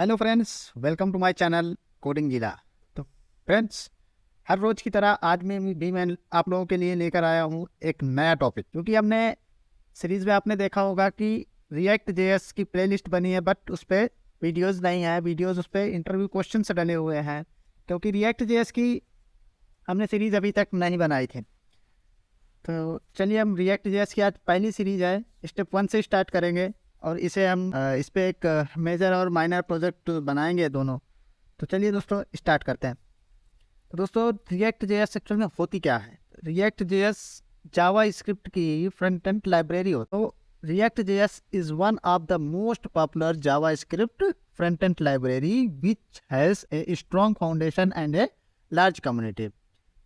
Hello friends, welcome to my channel coding जिला। तो friends, हर रोज़ की तरह आज मैं आप लोगों के लिए लेकर आया हूँ एक नया टॉपिक। क्योंकि हमने सीरीज़ में आपने देखा होगा कि रिएक्ट जेएस की प्लेलिस्ट बनी है, बट उस पर वीडियोस नहीं है। वीडियोस उस पर इंटरव्यू क्वेश्चन से डले हुए हैं, क्योंकि रिएक्ट जेएस की हमने सीरीज़ अभी तक नहीं बनाई थी। तो चलिए, हम रिएक्ट जेएस की आज पहली सीरीज़ है, स्टेप 1 से स्टार्ट करेंगे और इसे हम इस पर एक मेजर और माइनर प्रोजेक्ट बनाएंगे दोनों। तो चलिए दोस्तों, स्टार्ट करते हैं। तो दोस्तों, रिएक्ट जेएस एक्चुअल में होती क्या है? रिएक्ट जेएस जावा स्क्रिप्ट की फ्रंट एंड लाइब्रेरी हो। तो React JS is one of the most popular Java script front end library which has a strong foundation and a large community.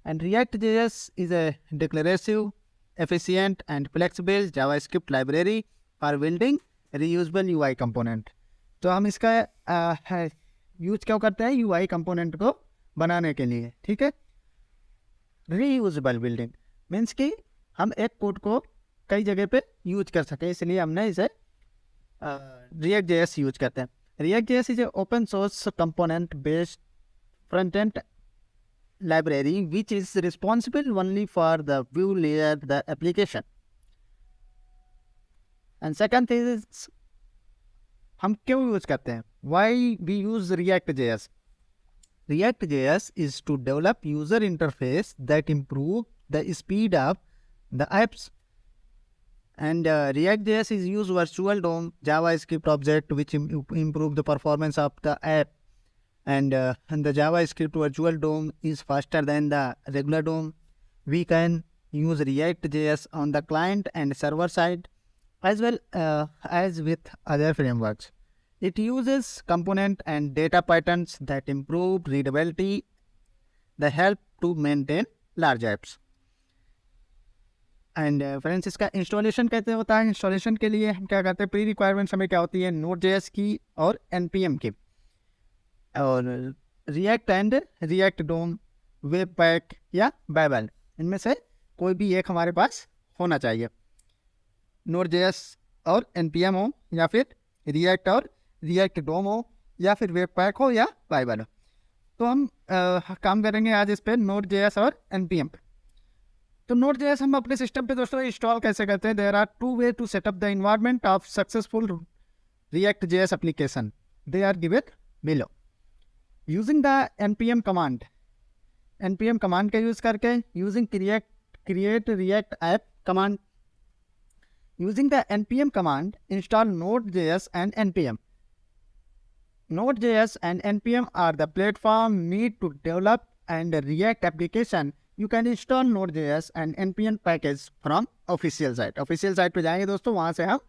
And React.js is a declarative, efficient and flexible JavaScript library for building reusable UI component। तो हम इसका use क्यों करते हैं? UI component को बनाने के लिए, ठीक है। Reusable building मीन्स कि हम एक कोड को कई जगह पे यूज कर सके, इसलिए हमने इसे React.js यूज करते हैं। React.js is a open source component based front end library which is responsible only for the view layer the application। and second is हम क्यों यूज करते हैं? why we use React.js? React.js is to develop user interface that improve the speed of the apps, and React.js is use virtual DOM JavaScript object which improve the performance of the app, and the JavaScript virtual DOM is faster than the regular DOM. We can use React.js on the client and server side as well as with other frameworks. It uses component and data patterns that improve readability, that help to maintain large apps. And friends, इसका installation कैसे होता है? Installation के लिए हम क्या करते हैं? प्री रिक्वायरमेंट्स हमें क्या होती है? Node.js की और npm की, और React and React DOM, webpack या बाइबल, इनमें से कोई भी एक हमारे पास होना चाहिए। Node.js और npm हो, या फिर रिएक्ट और रिएक्ट डोम हो, या फिर वेब पैक हो या बाइबल हो। तो हम काम करेंगे आज इस पर Node.js और npm पे। तो Node.js हम अपने सिस्टम पे दोस्तों इंस्टॉल कैसे करते हैं? There are two ways to setup the environment of successful React.js application, they are given below. Using the npm command का यूज करके, using create React app command, using the npm command install Node.js and npm। Node.js and npm are the platform need to develop and React application. You can install Node.js and npm package from official site। Official site पे जाएंगे दोस्तों, वहाँ से हम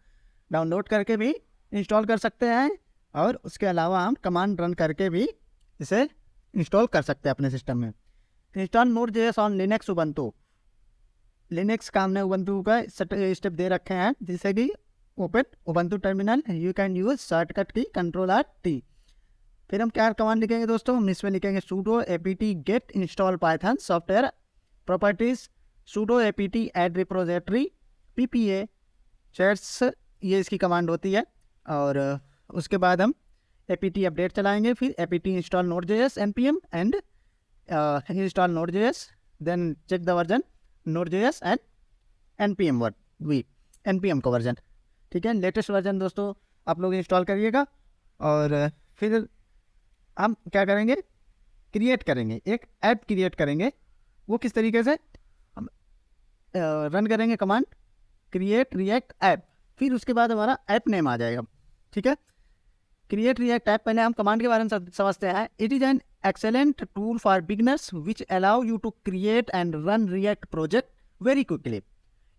download करके भी install कर सकते हैं, और उसके अलावा हम कमांड रन करके भी इसे इंस्टॉल कर सकते हैं अपने सिस्टम में। Install Node.js on Linux Ubuntu. Linux का हमने उबंटू का स्टेप दे रखे हैं, जैसे कि open Ubuntu terminal, you can use shortcut की Ctrl+T। फिर हम क्या कमांड लिखेंगे दोस्तों? हम इसमें लिखेंगे sudo apt get install python software properties, sudo apt add repository ppa chats, ये इसकी कमांड होती है। और उसके बाद हम apt अपडेट चलाएंगे, फिर apt install Node.js npm and install Node.js, then check the version Node.js and npm npm का वर्जन, ठीक है। लेटेस्ट वर्जन दोस्तों आप लोग इंस्टॉल करिएगा। और फिर हम क्या करेंगे? क्रिएट करेंगे, एक ऐप क्रिएट करेंगे। वो किस तरीके से? हम रन करेंगे कमांड क्रिएट रिएक्ट ऐप, फिर उसके बाद हमारा ऐप नेम आ जाएगा, ठीक है। क्रिएट रिएक्ट ऐप, पहले हम कमांड के बारे में समझते हैं। It is an excellent tool for beginners which allow you to create and run React project very quickly.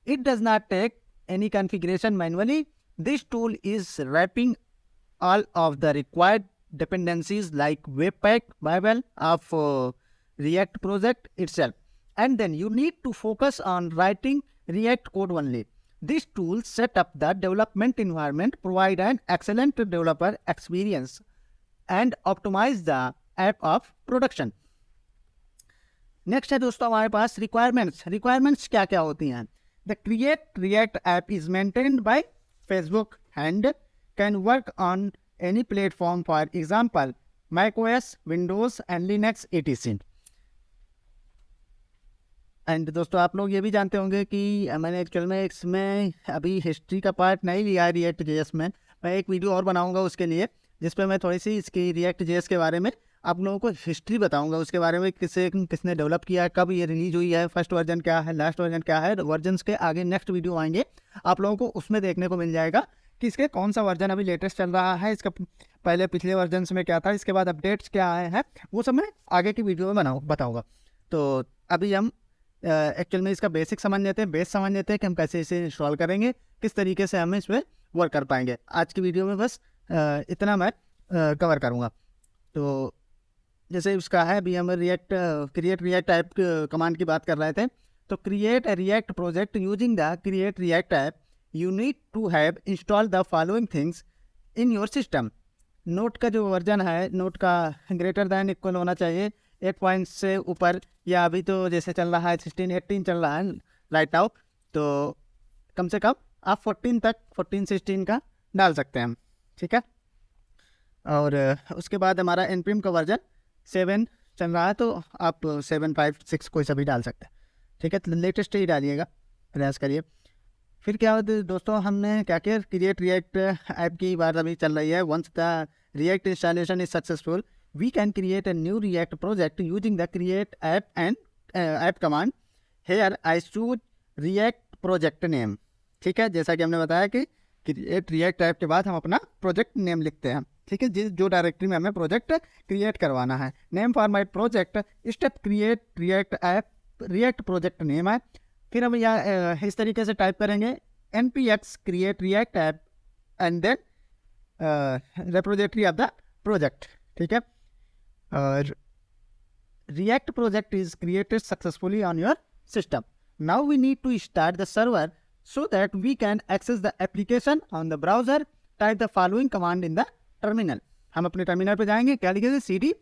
It does not take any configuration manually. This tool is wrapping all of the required dependencies like Webpack, Bible of React project itself, and then you need to focus on writing React code only. This tool set up the development environment, provide an excellent developer experience, and optimize the app of production. Next है दोस्तों हमारे पास requirements क्या क्या होती हैं? The Create React app is maintained by Facebook and can work on any platform, for example macOS, Windows and Linux etc. And दोस्तों आप लोग ये भी जानते होंगे कि मैंने एक्चुअल में इसमें अभी हिस्ट्री का पार्ट नहीं लिया है React.js में। मैं एक वीडियो और बनाऊंगा उसके लिए, जिस पे मैं थोड़ी सी इसकी React.js के बारे में आप लोगों को हिस्ट्री बताऊंगा, उसके बारे में किसने डेवलप किया है, कब ये रिलीज हुई है, फर्स्ट वर्जन क्या है, लास्ट वर्जन क्या है। वर्जन्स के आगे नेक्स्ट वीडियो आएंगे, आप लोगों को उसमें देखने को मिल जाएगा कि इसके कौन सा वर्जन अभी लेटेस्ट चल रहा है, इसका पहले पिछले वर्जन्स में क्या था, इसके बाद अपडेट्स क्या आए हैं, वो सब मैं आगे की वीडियो में बताऊँगा। तो अभी हम एक्चुअल में इसका बेसिक समझ लेते हैं, बेस समझ लेते हैं कि हम कैसे इसे इंस्टॉल करेंगे, किस तरीके से हम इस पर वर्क कर पाएंगे। आज की वीडियो में बस इतना मैं कवर करूँगा। तो जैसे उसका है, अभी हम क्रिएट रिएक्ट टाइप कमांड की बात कर रहे थे। तो create a React project using the create React type, you need to have install the following things in your system. Node का जो वर्जन है, नोट का ग्रेटर दैन इक्वल होना चाहिए 8 पॉइंट से ऊपर, या अभी तो जैसे चल रहा है 16-18 चल रहा है राइट नाउ, तो कम से कम आप 14 तक 14-16 का डाल सकते हैं, ठीक है। और उसके बाद हमारा npm का वर्जन 7 चल रहा है, तो आप 7, 5, 6 कोई सा भी डाल सकते हैं, ठीक है। तो लेटेस्ट ही डालिएगा, प्रयास करिए। फिर क्या होता है दोस्तों, हमने क्या किया, क्रिएट रिएक्ट ऐप की बात अभी चल रही है। Once the React installation is successful, we can create a new React project using the create app and app command. Here I choose React project name, ठीक है। जैसा कि हमने बताया कि create React app के बाद हम अपना प्रोजेक्ट नेम लिखते हैं, ठीक है, जो डायरेक्टरी में हमें प्रोजेक्ट क्रिएट करवाना है। Name for my project step create React app, react project name है। फिर हम यहाँ इस तरीके से टाइप करेंगे npx create react app and then repository of the project, ठीक है। और React project is created successfully on your system. Now we need to start the server so that we can access the application on the browser. Type the following command in the terminal. हम अपने terminal पे जाएंगे, क्या लिखेंगे cd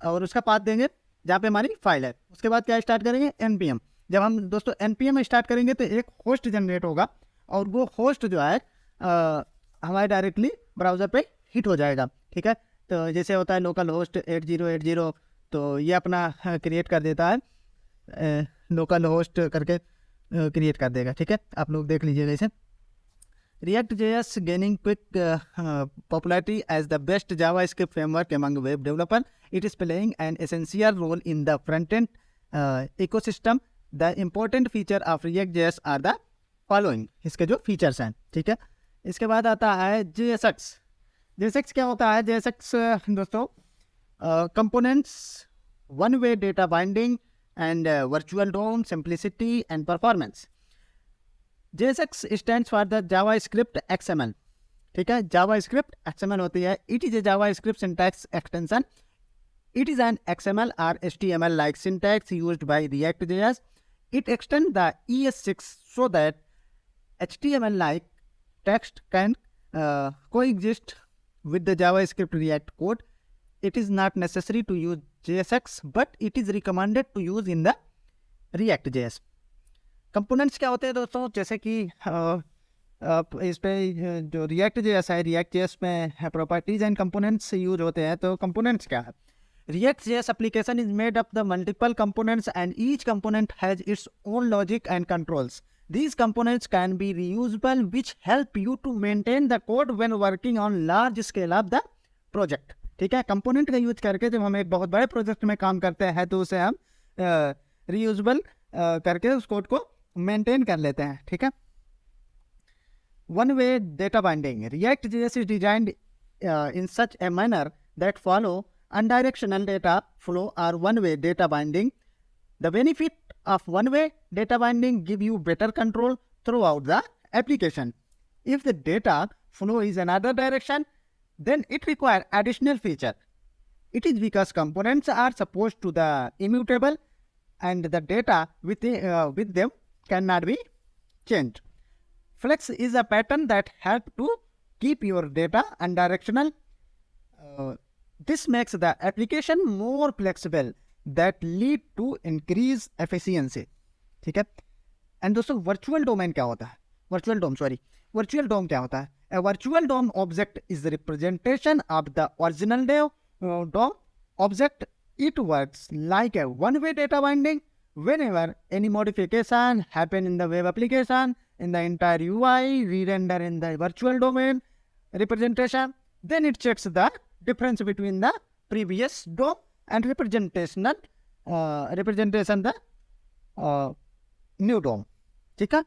और उसका path देंगे जहाँ पे हमारी फाइल है। उसके बाद क्या स्टार्ट करेंगे, npm। जब हम दोस्तों npm स्टार्ट करेंगे तो एक होस्ट जनरेट होगा, और वो होस्ट जो है हमारे डायरेक्टली ब्राउज़र पे हिट हो जाएगा, ठीक है। तो जैसे होता है लोकल होस्ट 8080, तो ये अपना क्रिएट कर देता है, लोकल होस्ट करके क्रिएट कर देगा, ठीक है। आप लोग देख लीजिएगा इसे। React.js gaining quick popularity as the best JavaScript framework among web developer. It is playing an essential role in the front-end ecosystem. The important feature of React.js are the following. इसके जो फीचर्स हैं, ठीक है। इसके बाद आता है JSX। JSX क्या होता है? JSX दोस्तों components, one-way data binding and virtual DOM, simplicity and performance. JSX stands for the JavaScript XML, ठीक है। JavaScript XML होती है। It is a JavaScript syntax extension. It is an XML or HTML-like syntax used by React.js. It extends the ES6 so that HTML-like text can coexist with the JavaScript React code. It is not necessary to use JSX, but it is recommended to use in the React.js. Components क्या होते हैं दोस्तों, जैसे कि इस पे जो React.js है, React.js में प्रॉपर्टीज एंड कंपोनेंट्स यूज होते हैं। तो कंपोनेंट्स क्या है? React.js application is made up the multiple components and each component has its own logic and controls. These components can be reusable, which help you to maintain the code when working on large scale of the project, ठीक है। Component का use करके जब हम एक बहुत बड़े project में काम करते हैं तो उसे हम रीयूजेबल करके उस कोड को मेंटेन कर लेते हैं, ठीक है। One way data binding. React.js is designed in such a manner that follow unidirectional data flow or one-way data binding. The benefit of one-way data binding give you better control throughout the application. If the data flow is another direction, then it requires additional feature. It is because components are supposed to the immutable and the data with them cannot be changed. Flex is a pattern that helps to keep your data unidirectional. This makes the application more flexible that lead to increase efficiency, ठीक है। And दोस्तों virtual domain क्या होता है? Virtual डोम क्या होता है? A virtual DOM object is the representation of the original DOM object. It works like a one-way data binding. Whenever any modification happen in the web application, in the entire UI, re-render in the virtual domain representation, then it checks the difference between the previous DOM and representation the new DOM. ठीक है?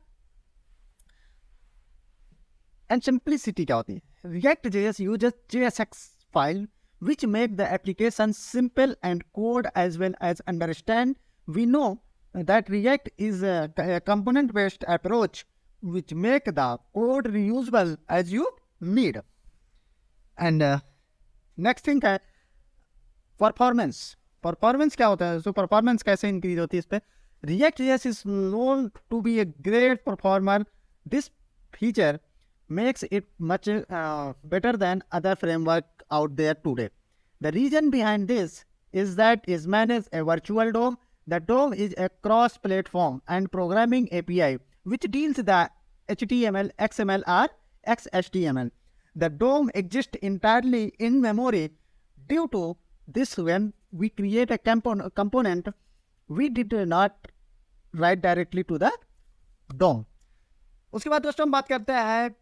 And simplicity क्या होती है? React.js uses JSX file which make the application simple and code as well as understand. We know that React is a component-based approach which make the code reusable as you need. And next thing है performance. Performance क्या होता है? So performance कैसे increase होती है इस पे? React.js is known to be a great performer. This feature makes it much better than other framework out there today. The reason behind this is that it manages a virtual DOM. The DOM is a cross-platform and programming API which deals the HTML, XML or XHTML. The DOM exists entirely in memory. Due to this, when we create a component, we did not write directly to the DOM. उसके बाद दोस्तों हम बात करते हैं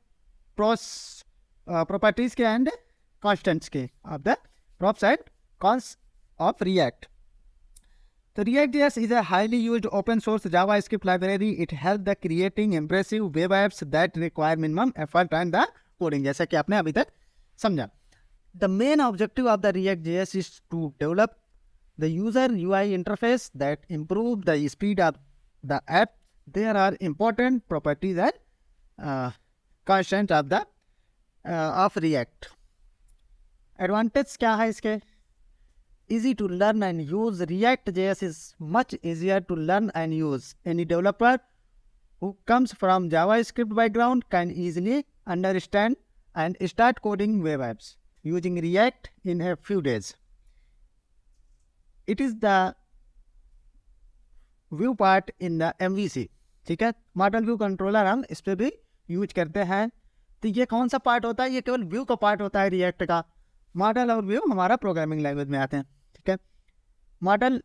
properties के and constants के of the prop side cons of React. So React.js is a highly used open source JavaScript library. It helps the creating impressive web apps that require minimum effort and the coding. जैसा कि आपने अभी तक समझा. The main objective of the React.js is to develop the user UI interface that improve the speed of the app. There are important properties and constants of the of React. Advantage क्या है इसके? Easy to learn and use. React.js is much easier to learn and use. Any developer who comes from JavaScript background can easily understand and start coding web apps using React in a few days. It is the view part in the MVC. ठीक है, model view controller हम इस पर भी use करते हैं. तो ये कौन सा पार्ट होता है? ये केवल व्यू का पार्ट होता है रिएक्ट का. मॉडल और व्यू हमारा प्रोग्रामिंग लैंग्वेज में आते हैं. ठीक है, model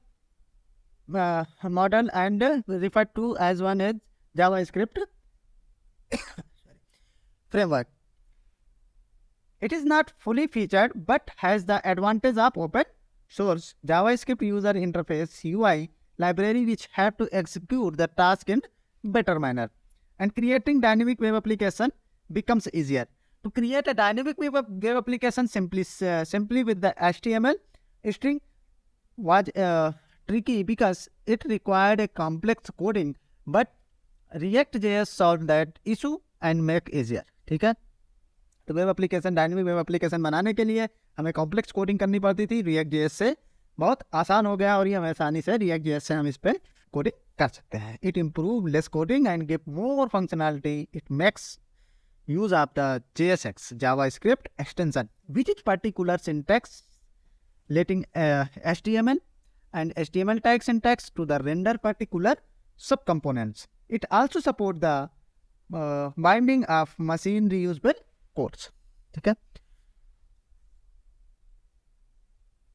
and refer to as one as JavaScript framework. It is not fully featured but has the advantage of open source JavaScript user interface UI library which have to execute the task in better manner, and creating dynamic web application becomes easier. To create a dynamic web application simply with the HTML string was tricky because it required a complex coding, but React.js solved that issue and make easier. ठीक है, तो web application, dynamic web application बनाने के लिए हमें complex coding करनी पड़ती थी. React.js से बहुत आसान हो गया और ये हम आसानी से React.js से हम इस पर कोडिंग कर सकते हैं. It improve less coding and give more functionality. It makes use of the JSX JavaScript extension, which is particular syntax letting HTML and HTML tag syntax to the render particular subcomponents. It also support the binding of machine reusable codes. ठीक है,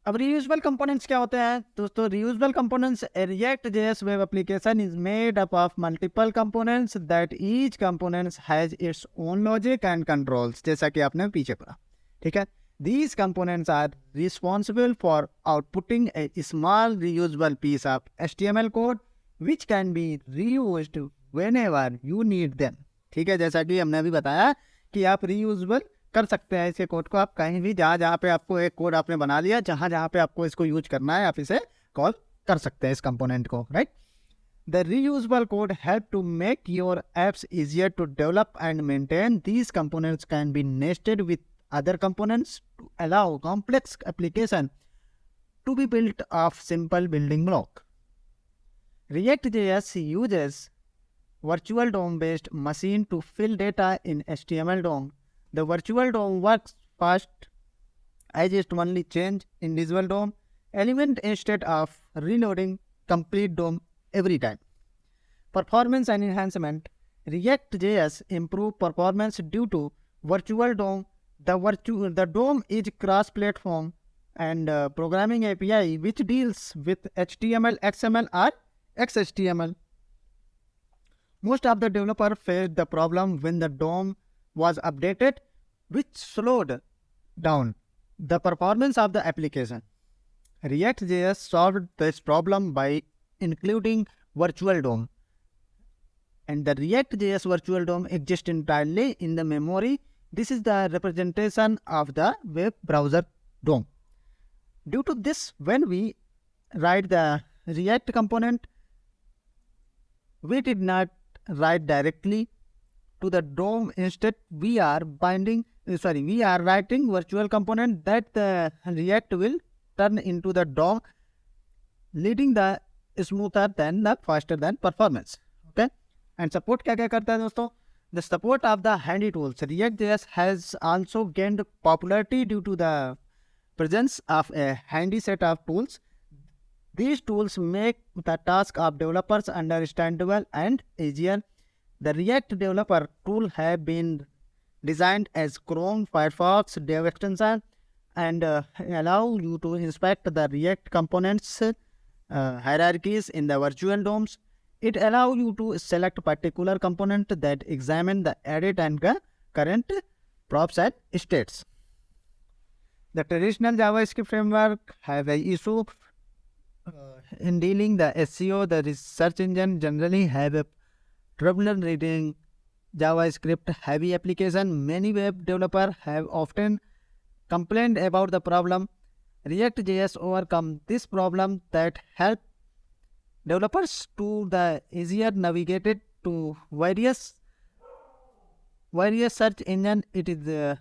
अब reusable components क्या होते हैं दोस्तों? reusable components, a React.js web application is made up of multiple components that each component has its own logic and controls. जैसा कि आपने पीछे पढ़ा. ठीक है, these components are responsible for outputting a small reusable piece of HTML code which can be reused whenever you need them. ठीक है, जैसा कि हमने अभी बताया कि आप reusable कर सकते हैं इसे कोड को. आप कहीं भी जहाँ पे आपको एक कोड आपने बना लिया, जहाँ पे आपको इसको यूज करना है, आप इसे कॉल कर सकते हैं इस कंपोनेंट को. Right, the reusable code help to make your apps easier to develop and maintain. These components can be nested with other components to allow complex application to be built of simple building block. React.js uses virtual DOM based machine to fill data in HTML DOM. The virtual DOM works fast as it only change individual DOM element instead of reloading complete DOM every time. Performance and enhancement. React.js improve performance due to virtual DOM. The DOM is cross-platform and programming API which deals with HTML, XML or XHTML. Most of the developers faced the problem when the DOM was updated, which slowed down the performance of the application. React.js solved this problem by including virtual DOM. And the React.js virtual DOM exists entirely in the memory. This is the representation of the web browser DOM. Due to this, when we write the React component, we did not write directly to the DOM. Instead, we are writing virtual component that the React will turn into the DOM, leading the smoother than the faster than performance. Okay, and support क्या क्या करता है दोस्तों? The support of the handy tools. React.js has also gained popularity due to the presence of a handy set of tools. These tools make the task of developers understandable and easier. The React developer tool have been designed as Chrome, Firefox, Dev extension and allow you to inspect the React components hierarchies in the virtual DOMs. It allows you to select particular component that examine the edit and current props and states. The traditional JavaScript framework have an issue in dealing the SEO. The search engine generally have a trouble reading JavaScript heavy application. Many web developers have often complained about the problem. React.js overcome this problem that help developers to the easier navigated to various search engine. It is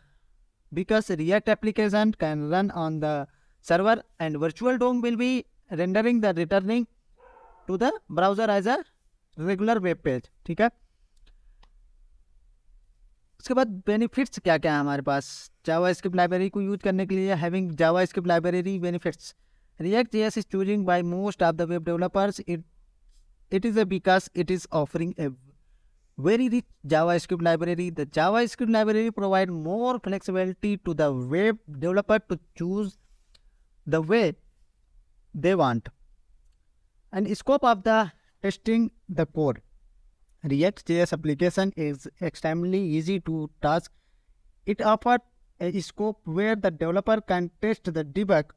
because React application can run on the server and virtual DOM will be rendering the returning to the browser as a regular web page. ठीक है, उसके बाद benefits क्या क्या है हमारे पास JavaScript library को use करने के लिए. Having JavaScript library benefits. React.js is choosing by most of the web developers. It is because it is offering a very rich JavaScript library. The JavaScript library provides more flexibility to the web developer to choose the way they want. And scope of the testing the code. React.js application is extremely easy to task. It offers a scope where the developer can test the debug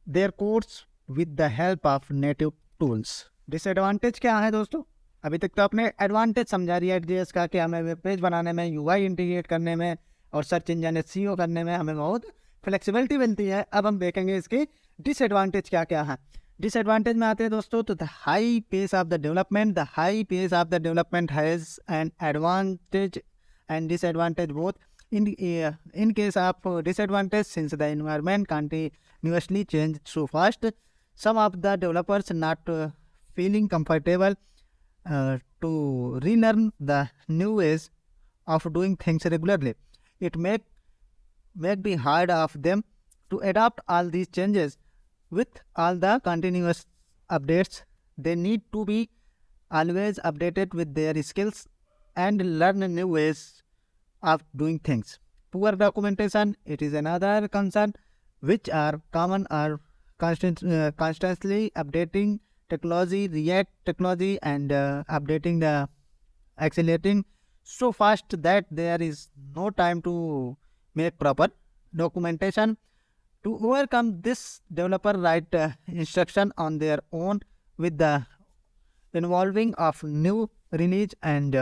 their codes with the help of native tools. Disadvantage क्या है दोस्तों? अभी तक तो आपने advantage समझा React.js का कि हमें वेब पेज बनाने में, UI इंटीग्रेट करने में और सर्च इंजन SEO करने में हमें बहुत फ्लेक्सिबिलिटी मिलती है. अब हम देखेंगे इसके डिसएडवांटेज क्या क्या है. डिसएडवांटेज में आते हैं दोस्तों तो the high pace of the development. The high pace of the development has an advantage and disadvantage both. In case of disadvantage, since the environment continuously change so fast, some of the developers not feeling comfortable to relearn the new ways of doing things regularly. It may be hard of them to adapt all these changes with all the continuous updates. They need to be always updated with their skills and learn new ways of doing things. Poor documentation, it is another concern which are common or constantly updating technology, React technology and updating the accelerating so fast that there is no time to make proper documentation. To overcome this, developer write instruction on their own with the involving of new release and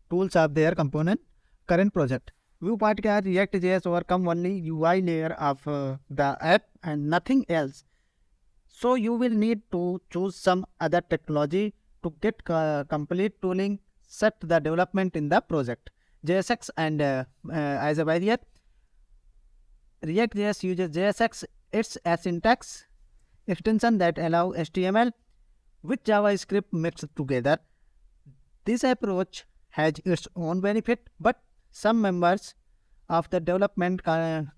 tools of their component current project. View part क्या है? React.js overcome only UI layer of the app and nothing else. So you will need to choose some other technology to get complete tooling, set the development in the project. JSX and as a barrier, React.js uses JSX. It's a syntax extension that allow HTML with JavaScript mixed together. This approach has its own benefit, but some members of the development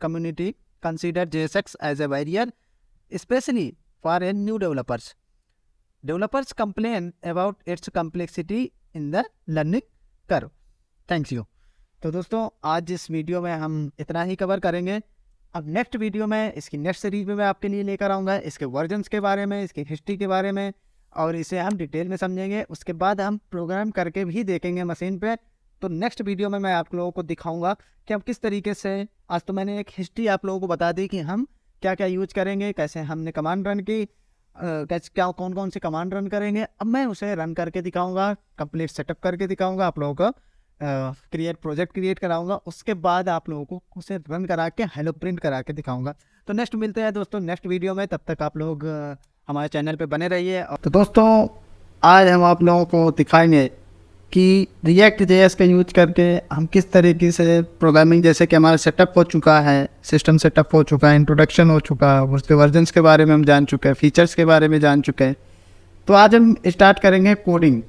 community consider JSX as a barrier, especially for new developers. Developers complain about its complexity in the learning curve. Thank you. तो दोस्तों आज इस video में हम इतना ही cover करेंगे। अब next video में इसकी नेक्स्ट सीरीज में मैं आपके लिए लेकर आऊँगा इसके वर्जन्स के बारे में, इसकी हिस्ट्री के बारे में, और इसे हम डिटेल में समझेंगे। उसके बाद हम प्रोग्राम करके भी देखेंगे मशीन पे। तो नेक्स्ट वीडियो में मैं आप लोगों को दिखाऊंगा कि हम किस तरीके से, आज तो मैंने एक हिस्ट्री आप लोगों को बता दी कि हम क्या क्या यूज करेंगे, कैसे हमने कमांड रन की, कैसे क्या कौन कौन से कमांड रन करेंगे। अब मैं उसे रन करके दिखाऊंगा, कंप्लीट सेटअप करके दिखाऊंगा आप लोगों को, प्रोजेक्ट क्रिएट कराऊंगा। उसके बाद आप लोगों को उसे रन करा के हेलो प्रिंट करा के दिखाऊंगा। तो नेक्स्ट मिलते हैं दोस्तों नेक्स्ट वीडियो में। तब तक आप लोग हमारे चैनल पे बने रहिए। तो दोस्तों आज हम आप लोगों को दिखाएंगे कि React.js का यूज करके हम किस तरीके से प्रोग्रामिंग, जैसे कि हमारा सेटअप हो चुका है, सिस्टम सेटअप हो चुका है, इंट्रोडक्शन हो चुका है, उसके वर्जन्स के बारे में हम जान चुके हैं, फीचर्स के बारे में जान चुके हैं। तो आज हम स्टार्ट करेंगे कोडिंग।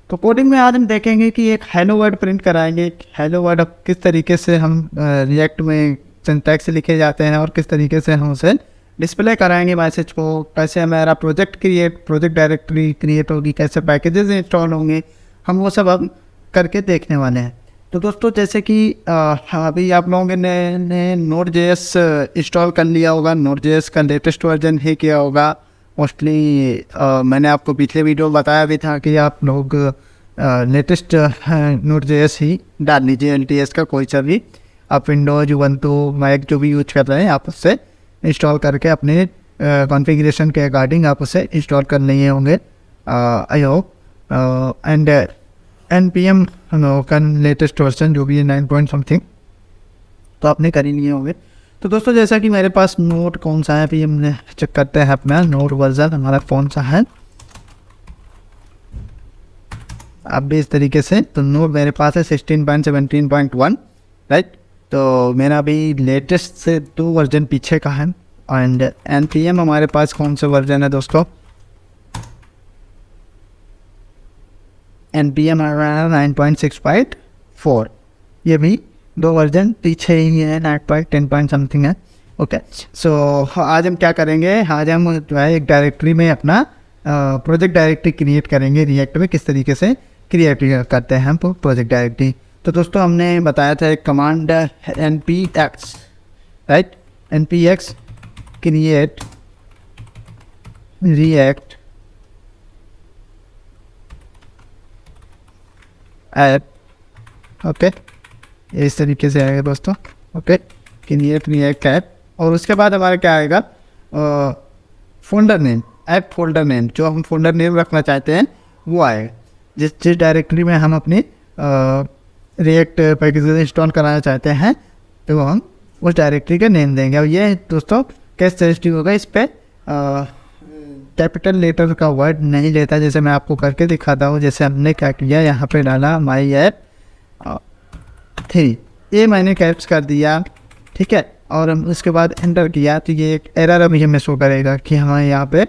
तो कोडिंग में आज हम देखेंगे कि एक हेलो वर्ड प्रिंट कराएंगे। हेलो वर्ड किस तरीके से हम रिएक्ट में सिंटैक्स लिखे जाते हैं और किस तरीके से हम उसे डिस्प्ले कराएंगे मैसेज को, कैसे हमारा प्रोजेक्ट डायरेक्टरी क्रिएट होगी, कैसे पैकेजेस इंस्टॉल होंगे, हम वो सब अब करके देखने वाले हैं। तो दोस्तों जैसे कि अभी आप लोगों ने Node.js इंस्टॉल कर लिया होगा, Node.js का लेटेस्ट वर्जन ही किया होगा मोस्टली। मैंने आपको पिछले वीडियो में बताया भी था कि आप लोग लेटेस्ट Node.js ही डाल लीजिए, LTS का कोई सा भी आप विंडोज, उबंटू, मैक जो भी यूज कर रहे हैं आप उससे इंस्टॉल करके अपने कॉन्फ़िगरेशन के अकॉर्डिंग आप उसे इंस्टॉल कर लिए होंगे। आई होप एंड NPM का लेटेस्ट वर्जन जो भी है 9 पॉइंट समथिंग तो आपने कर ही लिए होंगे। तो दोस्तों जैसा कि मेरे पास नोट कौन सा है, अभी हमने चेक करते हैं अपना नोट वर्जन हमारा कौन सा है। अब भी इस तरीके से तो नोट मेरे पास है 16.17.1 राइट। तो मेरा अभी लेटेस्ट से 2 वर्जन पीछे का है। एंड NPM हमारे पास कौन सा वर्जन है दोस्तों, NPM हमारा 9.6.4, ये भी 2 वर्जन पीछे ही है, 9.10 पॉइंट समथिंग है। ओके सो आज हम क्या करेंगे, आज हम जो है एक डायरेक्टरी में अपना प्रोजेक्ट डायरेक्टरी क्रिएट करेंगे। रिएक्ट में किस तरीके से क्रिएट करते हैं हम प्रोजेक्ट डायरेक्टरी। तो दोस्तों हमने बताया था एक command npx right, npx create React app. Okay इस तरीके से आएगा दोस्तों। ओके क्रिएट रिएक्ट ऐप, और उसके बाद हमारा क्या आएगा, folder name, app folder name, जो हम फोल्डर नेम रखना चाहते हैं वो आएगा। जिस डायरेक्टरी में हम अपनी रिएक्ट पैकेजेस इंस्टॉल कराना चाहते हैं तो हम उस डायरेक्टरी का नेम देंगे। और ये दोस्तों कैसे सेंसिटिव होगा, इस पर कैपिटल लेटर का वर्ड नहीं लेता, जैसे मैं आपको करके दिखाता हूँ। जैसे हमने क्या किया, यहाँ पे डाला माई ऐप 3, ये मैंने कैप्स कर दिया, ठीक है। और हम उसके बाद एंटर किया तो ये एक एरर अभी हमें शो करेगा कि हमें यहाँ पे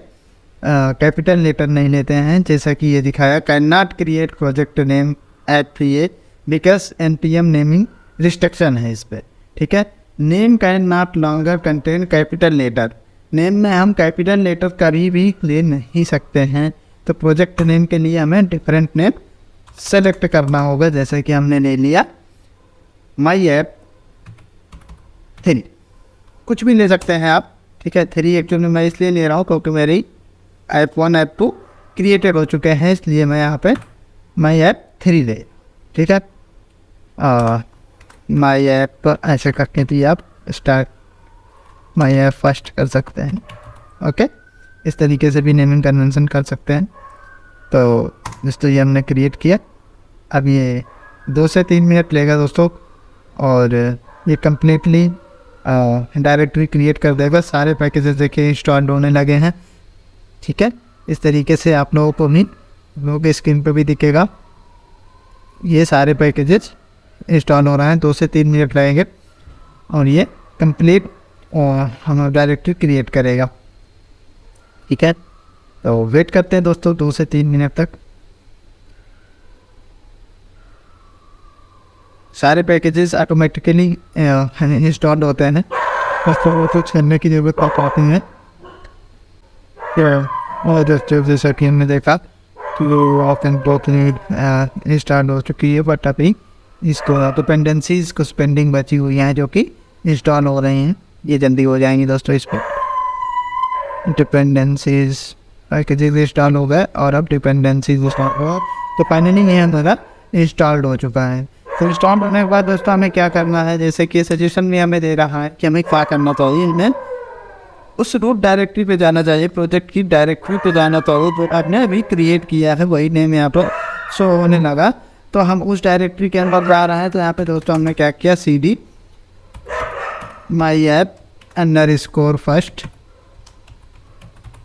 कैपिटल लेटर नहीं लेते हैं, जैसा कि ये दिखाया, can not create project name at create because NPM naming restriction है इस पर, ठीक है। Name can not longer contain capital letter, name में हम कैपिटल लेटर कभी भी ले नहीं सकते हैं। तो प्रोजेक्ट नेम के लिए हमें डिफरेंट नेम सेलेक्ट करना होगा, जैसे कि हमने ले लिया माई ऐप 3, कुछ भी ले सकते हैं आप, ठीक है। 3 एक्चुअली मैं इसलिए ले रहा हूँ क्योंकि मेरी ऐप 1 ऐप 2 क्रिएटेड हो चुके हैं, इसलिए मैं यहाँ पे माई ऐप 3 ले, ठीक है। माई ऐप ऐसे करके भी आप स्टार्ट माई ऐप फर्स्ट कर सकते हैं। ओके इस तरीके से भी नेमिंग कन्वेंशन कर सकते हैं। तो दोस्तों ये हमने क्रिएट किया, अब ये 2 से 3 मिनट लेगा दोस्तों, और ये कम्प्लीटली डायरेक्टरी क्रिएट कर देगा। सारे पैकेजेस देखिए इंस्टॉल होने लगे हैं, ठीक है। इस तरीके से आप लोगों को भी लोगों के स्क्रीन पर भी दिखेगा, ये सारे पैकेजेस इंस्टॉल हो रहे हैं। 2 से 3 मिनट लगेंगे और ये कंप्लीट हम डायरेक्टरी क्रिएट करेगा, ठीक है। तो वेट करते हैं दोस्तों 2 से 3 मिनट तक। सारे पैकेजेस ऑटोमेटिकली इंस्टॉल होते हैं, तो वो कुछ करने की ज़रूरत पड़ती है। और जैसा कि हमने देखा तो ऑफ एंड इंस्टॉल हो चुकी है, बट अभी इसको डिपेंडेंसीज कुछ पेंडिंग बची हुई हैं जो कि इंस्टॉल हो रही हैं, ये जल्दी हो जाएंगी दोस्तों। इस पर डिपेंडेंसीज पैकेजेस इंस्टॉल हो गए और अब डिपेंडेंसीज इंस्टॉल हो, तो फाइनली ये हमारा इंस्टॉल्ड हो चुका है। तो इंस्टॉल होने के बाद दोस्तों हमें क्या करना है, जैसे कि सजेशन में हमें दे रहा है कि हमें क्या करना चाहिए, हमें उस रूट डायरेक्टरी पे जाना चाहिए, प्रोजेक्ट की डायरेक्टरी पे जाना चाहिए जो आपने अभी क्रिएट किया है, वही नेम यहाँ पर शो होने लगा। तो हम उस डायरेक्टरी के अंदर जा रहे हैं। तो यहाँ पे दोस्तों हमने क्या किया, CD my app _ first,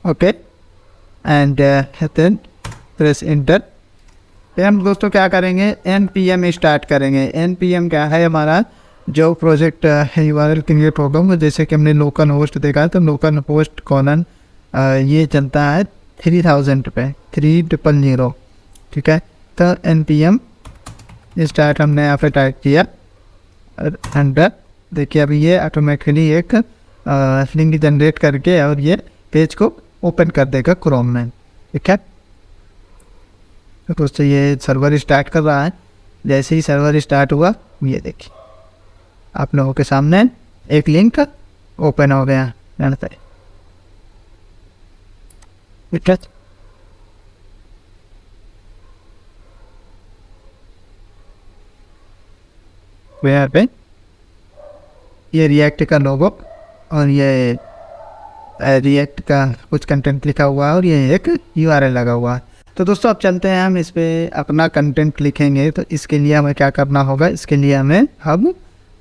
okay, and then press enter. फिर हम दोस्तों क्या करेंगे, npm स्टार्ट करेंगे। npm क्या है, हमारा जो प्रोजेक्ट है URL क्रिएट होगा, जैसे कि हमने लोकल होस्ट देखा है, तो लोकल होस्ट कॉलन ये चलता है 3000 पे, 300, ठीक है। तो npm स्टार्ट हमने यहाँ पे टाइप किया, अंडर देखिए अभी ये ऑटोमेटिकली एक लिंक जनरेट करके और ये पेज को ओपन कर देगा क्रोम में, ठीक है। तो दोस्तों ये सर्वर स्टार्ट कर रहा है। जैसे ही सर्वर स्टार्ट हुआ, ये देखिए आप लोगों के सामने एक लिंक ओपन हो गया, ठीक है। यहाँ पे ये रिएक्ट का लोगो और ये रिएक्ट का कुछ कंटेंट लिखा हुआ है और ये एक URL लगा हुआ है। तो दोस्तों अब चलते हैं, हम इस पर अपना कंटेंट लिखेंगे। तो इसके लिए हमें क्या करना होगा, इसके लिए हमें हम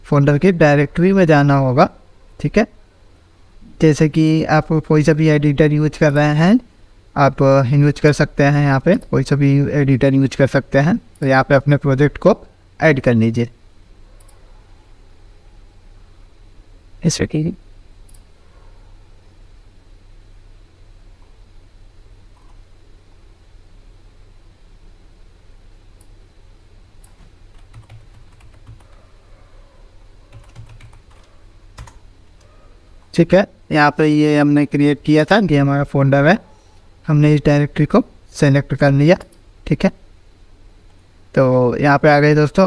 फोल्डर की डायरेक्टरी में जाना होगा, ठीक है। जैसे कि आप कोई सा भी एडिटर यूज कर रहे हैं, आप यूज कर सकते हैं, यहाँ पे कोई सा भी एडिटर यूज कर सकते हैं। तो यहाँ पे अपने प्रोजेक्ट को ऐड कर लीजिए इसमें की ठीक है। यहाँ पे ये हमने क्रिएट किया था कि हमारा फोल्डर है, हमने इस डायरेक्टरी को सेलेक्ट कर लिया, ठीक है। तो यहाँ पे आ गए दोस्तों,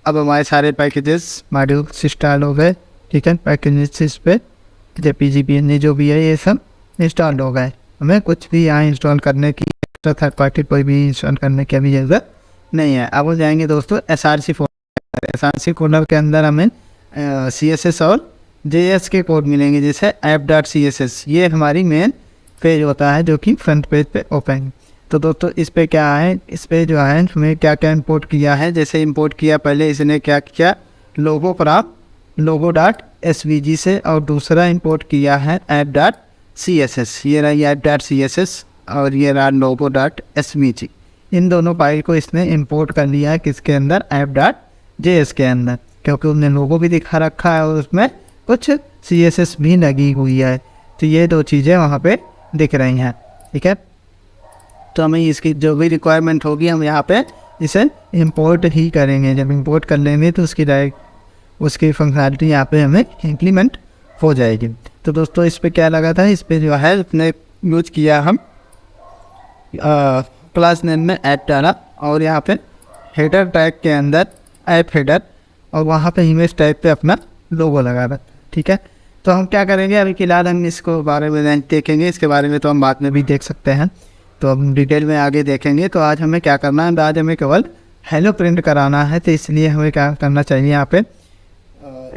अब हमारे सारे पैकेजेस मॉड्यूल्स इंस्टॉल हो गए, ठीक है। पैकेजेस इस पे JPG PNG जो भी है ये सब इंस्टॉल हो गए। हमें कुछ भी यहाँ इंस्टॉल करने की, एक्स्ट्रा थर्ड पार्टी कोई भी इंस्टॉल करने की अभी ज़रूरत नहीं है। अब हो जाएंगे दोस्तों SRC फोल्डर। SRC फोल्डर के अंदर हमें CSS और JS के कोड मिलेंगे, जैसे app.css, ये हमारी मेन पेज होता है जो कि फ्रंट पेज पे ओपन। तो दोस्तों इस पे क्या है, इस पे जो है हमें क्या क्या इंपोर्ट किया है। जैसे इंपोर्ट किया पहले इसने क्या किया, logo.svg से, और दूसरा इंपोर्ट किया है app.css, ये रहा app.css और ये रहा logo.svg। इन दोनों फाइल को इसने इंपोर्ट कर लिया है किसके अंदर, app.js के अंदर, क्योंकि उन्हें लोगो भी दिखा रखा है और उसमें कुछ CSS भी लगी हुई है। तो ये दो चीज़ें वहाँ पे दिख रही हैं, ठीक है। तो हमें इसकी जो भी रिक्वायरमेंट होगी हम यहाँ पे इसे इंपोर्ट ही करेंगे। जब इंपोर्ट कर लेंगे तो उसकी डायरेक्ट उसकी फंक्शनलिटी यहाँ पे हमें इम्प्लीमेंट हो जाएगी। तो दोस्तों इस पर क्या लगा था, इस पर जो है अपने यूज किया हम क्लास नेम में ऐप डाला और यहाँ पे हेडर टैग के अंदर ऐप हेडर और वहाँ पे इमेज टैग पे अपना लोगो लगा रहा, ठीक है। तो हम क्या करेंगे, अभी फिलहाल हम इसको बारे में देखेंगे, इसके बारे में तो हम बाद में भी देख सकते हैं, तो हम डिटेल में आगे देखेंगे। तो आज हमें क्या करना है, आज हमें केवल हेलो प्रिंट कराना है। तो इसलिए हमें क्या करना चाहिए, यहाँ पे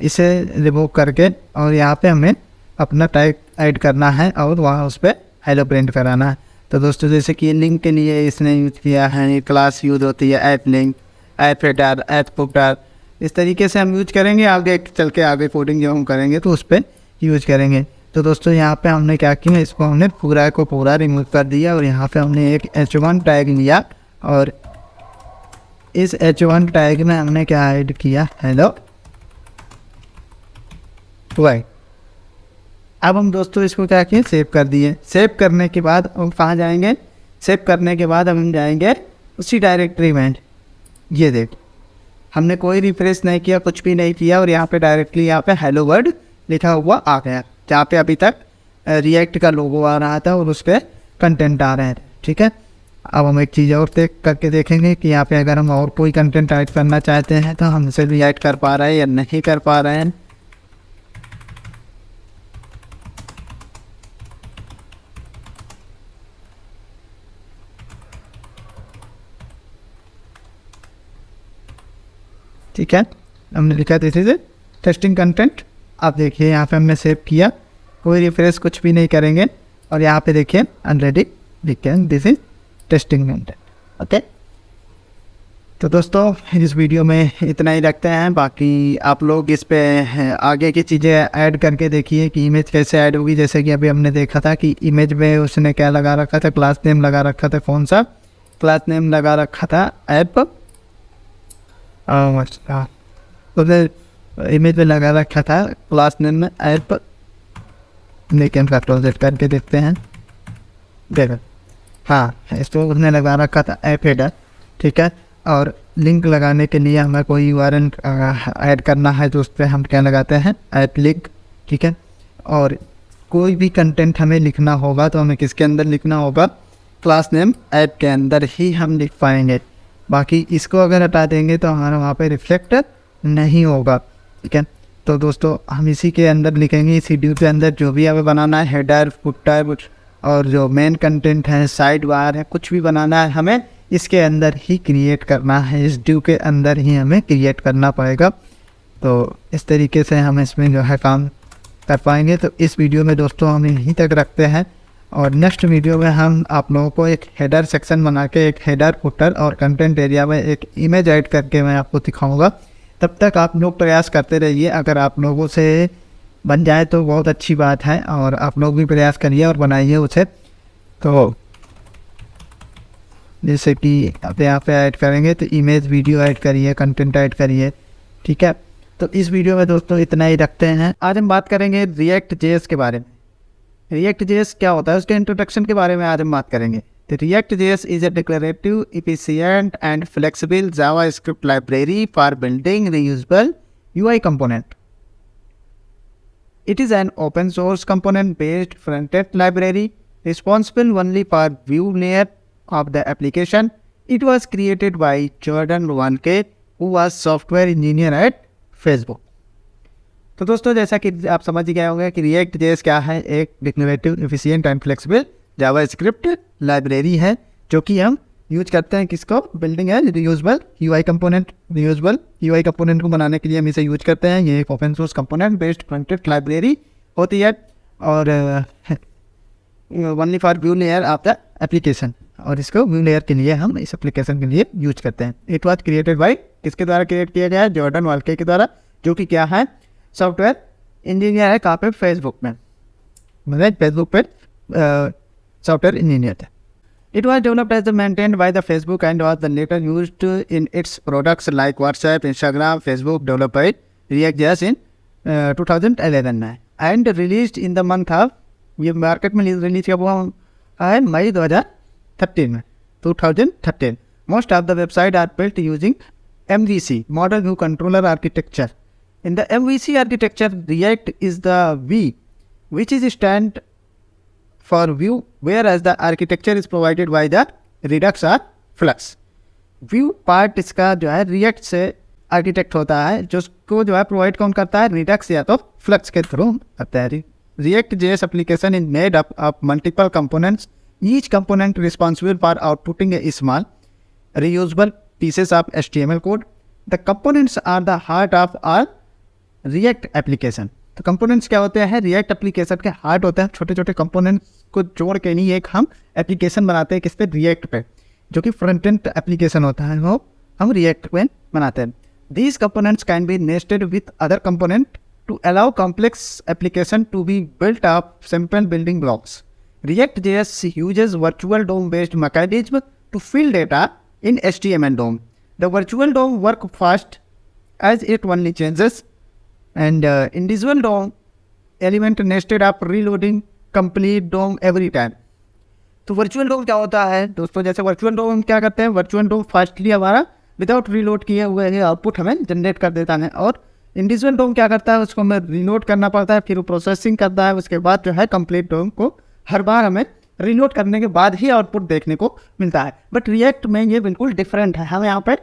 इसे रिमूव करके और यहाँ पे हमें अपना टैग ऐड करना है और वहाँ उस पर हेलो प्रिंट कराना है। तो दोस्तों जैसे कि लिंक के लिए इसने यूज किया है, ये क्लास यूज होती है app link, app header, app footer, इस तरीके से हम यूज करेंगे। आगे चल के आगे कोडिंग जो हम करेंगे तो उस पर यूज करेंगे। तो दोस्तों यहाँ पे हमने क्या किया, इसको हमने पूरा को पूरा रिमूव कर दिया और यहाँ पे हमने एक h1 टैग लिया और इस h1 टैग में हमने क्या ऐड किया, हेलो वाई। अब हम दोस्तों इसको क्या किए, सेव कर दिए। सेव करने के बाद हम कहाँ जाएंगे, सेव करने के बाद हम जाएंगे उसी डायरेक्टरी में। ये देख, हमने कोई रिफ्रेश नहीं किया, कुछ भी नहीं किया और यहाँ पे डायरेक्टली यहाँ पे हेलो वर्ड लिखा हुआ आ गया, जहाँ पे अभी तक रिएक्ट का लोगो आ रहा था और उस पर कंटेंट आ रहे हैं, ठीक है। अब हम एक चीज़ और करके देखेंगे कि यहाँ पे अगर हम और कोई कंटेंट ऐड करना चाहते हैं तो हम इसे भी ऐड कर पा रहे हैं या नहीं कर पा रहे हैं। ठीक है, हमने लिखा दिस इज टेस्टिंग कंटेंट। आप देखिए यहाँ पे हमने सेव किया, कोई रिफ्रेश कुछ भी नहीं करेंगे और यहाँ पे देखिए ऑलरेडी लिखे this is testing content. Okay, तो दोस्तों इस वीडियो में इतना ही रखते हैं। बाकी आप लोग इस पे आगे की चीज़ें ऐड करके देखिए कि इमेज कैसे ऐड होगी। जैसे कि अभी हमने देखा था कि इमेज में उसने क्या लगा रखा था, क्लास नेम लगा रखा था, कौन सा क्लास नेम लगा रखा था, ऐप। अच्छा, तो इमेज में लगा रखा था क्लास नेम में ऐप। लेकिन कंट्रोल Z करके देखते हैं, देखो हाँ इसको उसने लगा रखा था ऐप हेडर। ठीक है, और लिंक लगाने के लिए हमें कोई यूआरएल ऐड करना है तो उस पर हम क्या लगाते हैं, ऐप लिंक। ठीक है, और कोई भी कंटेंट हमें लिखना होगा तो हमें किसके अंदर लिखना होगा, क्लास नेम ऐप के अंदर ही हम लिख पाएंगे। बाकी इसको अगर हटा देंगे तो हमारा वहाँ पे रिफ्लेक्ट नहीं होगा। ठीक है, तो दोस्तों हम इसी के अंदर लिखेंगे, इसी ड्यू के अंदर जो भी हमें बनाना है, हेडर फुटर और जो मेन कंटेंट है, साइड बार है, कुछ भी बनाना है हमें इसके अंदर ही क्रिएट करना है, इस ड्यू के अंदर ही हमें क्रिएट करना पड़ेगा। तो इस तरीके से हम इसमें जो है काम कर पाएंगे। तो इस वीडियो में दोस्तों हम यहीं तक रखते हैं और नेक्स्ट वीडियो में हम आप लोगों को एक हेडर सेक्शन बना के, एक हेडर फुटर और कंटेंट एरिया में एक इमेज ऐड करके मैं आपको दिखाऊंगा। तब तक आप लोग प्रयास करते रहिए, अगर आप लोगों से बन जाए तो बहुत अच्छी बात है और आप लोग भी प्रयास करिए और बनाइए उसे। तो जैसे कि आप यहाँ पे ऐड करेंगे तो इमेज वीडियो ऐड करिए, कंटेंट ऐड करिए। ठीक है, तो इस वीडियो में दोस्तों इतना ही रखते हैं। आज हम बात करेंगे React.js के बारे में। React.js क्या होता है उसके इंट्रोडक्शन के बारे में आज हम बात करेंगे। The React.js is a declarative, efficient and flexible JavaScript library for building reusable UI component. It is an open source component based front-end library responsible only for view layer of the application. It was created by Jordan 1K, who was software engineer at Facebook. तो दोस्तों जैसा कि आप समझ गए होंगे कि React.js क्या है, एक declarative, efficient and flexible JavaScript library है जो कि हम यूज करते हैं किसको, बिल्डिंग है reusable UI component. Reusable UI component को बनाने के लिए हम इसे यूज करते हैं। ये एक open source component based front end library होती है और only for view layer of the application, और इसको व्यू लेयर के लिए हम इस एप्लीकेशन के लिए यूज करते हैं। इट वॉज क्रिएटेड बाई, किसके द्वारा क्रिएट किया गया है, जॉर्डन वाल्के के द्वारा, जो कि क्या है, सॉफ्टवेयर इंजीनियर है। कहाँ पे, फेसबुक में, मतलब फेसबुक पे सॉफ्टवेयर इंजीनियर थे। It was developed as maintained by the Facebook and was then later used in its products like WhatsApp, Instagram, Facebook, developed by React.js in 2011 में and released in the month of, ये market में release कब हुआ है, मई 2013 में, 2013। Most of the websites are built using MVC, Model View Controller Architecture. In the MVC architecture, React is the V, which is stand for view, whereas the architecture is provided by the Redux or Flux. View part इसका जो है React से architect होता है, जो उसको जो है प्रोवाइड कौन करता है, Redux या तो Flux के थ्रू करता है। React.js application is made up of multiple components, each component responsible for outputting a small reusable pieces of HTML code. The components are the heart of our React application. तो components क्या होते हैं, react application के heart होते हैं। छोटे छोटे components को जोड़ के नहीं एक हम एप्लीकेशन बनाते हैं, किस पे, रिएक्ट पे, जो कि फ्रंट एंड एप्लीकेशन होता है, वो हम रिएक्ट पे बनाते हैं। These components can be nested with other component to allow complex application to be built up simple building blocks. React.js uses virtual DOM based mechanism to fill data in HTML DOM. The virtual DOM work fast as it only changes and individual DOM element nested up reloading complete DOM every time. तो virtual डोम क्या होता है दोस्तों, जैसे virtual डोम क्या करते हैं, virtual डोम fastly हमारा विदाउट रीलोड किए हुए आउटपुट हमें जनरेट कर देता है, और इंडिविजुअल डोम क्या करता है, उसको हमें रीलोड करना पड़ता है, फिर वो प्रोसेसिंग करता है, उसके बाद जो है कंप्लीट डोम को हर बार हमें रीलोड करने के बाद ही आउटपुट देखने को मिलता है। बट रिएक्ट में ये बिल्कुल डिफरेंट है। हम यहाँ पे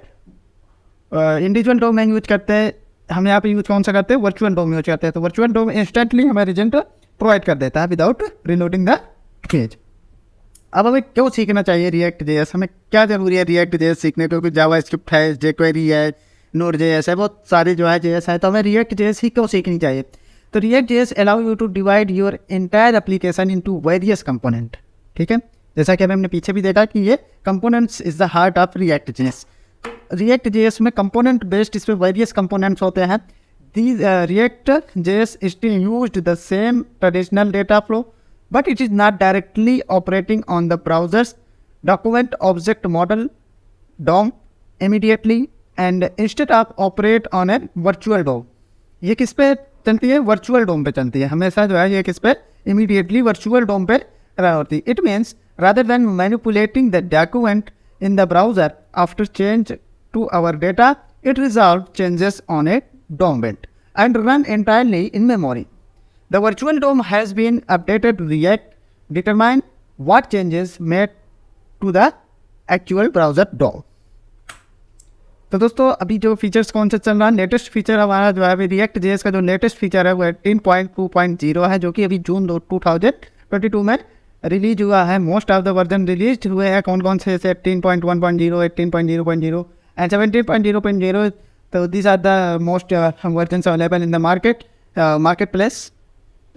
इंडिविजुअल डोम यूज करते हैं, हम यहाँ पे यूज कौन सा करते हैं, वर्चुअल डोम यूज करते हैं। तो वर्चुअल डोम इंस्टेंटली हमें रिजल्ट प्रोवाइड कर देता है विदाउट रीलोडिंग द पेज। अब हमें क्यों सीखना चाहिए रिएक्ट जेएस, हमें क्या जरूरी है रिएक्ट जेएस सीखने को, क्योंकि जावा स्क्रिप्ट है, जेक्वेरी है, नोड जेएस है, बहुत सारे जो है जेएस है, तो हमें रिएक्ट जेएस ही क्यों सीखनी चाहिए। तो React JS allow you to divide your entire application into various component. ठीक है, जैसा कि हमने पीछे भी देखा कि ये components is the heart of react JS. React JS में कंपोनेंट बेस्ड इसमें वेरियस कंपोनेंट्स होते हैं। These React.js still used the same traditional data flow, but it is not directly operating on the browser's document object model DOM immediately, and instead of operate on a virtual DOM. ये किस पे चलती है, virtual डोम पे चलती है हमेशा जो है, ये किस पे, इमीडिएटली वर्चुअल डोम पे रहा होती है। It means rather than manipulating the document in the browser after change to our data, it resolves changes on a DOM bit and run entirely in memory. The virtual DOM has been updated to React determine what changes made to the actual browser DOM. तो दोस्तों अभी जो features कौन सा चल रहा है, latest feature हमारा जो है अभी रिएक्ट जेएस का जो लेटेस्ट फीचर है वो 18.2.0 है, जो कि अभी जून 2022 में रिलीज हुआ है। Most of the version release हुए हैं कौन कौन से, जैसे 18.1.0, 18.0.0 एंड 17.0.0। तो these are the most version available in the marketplace.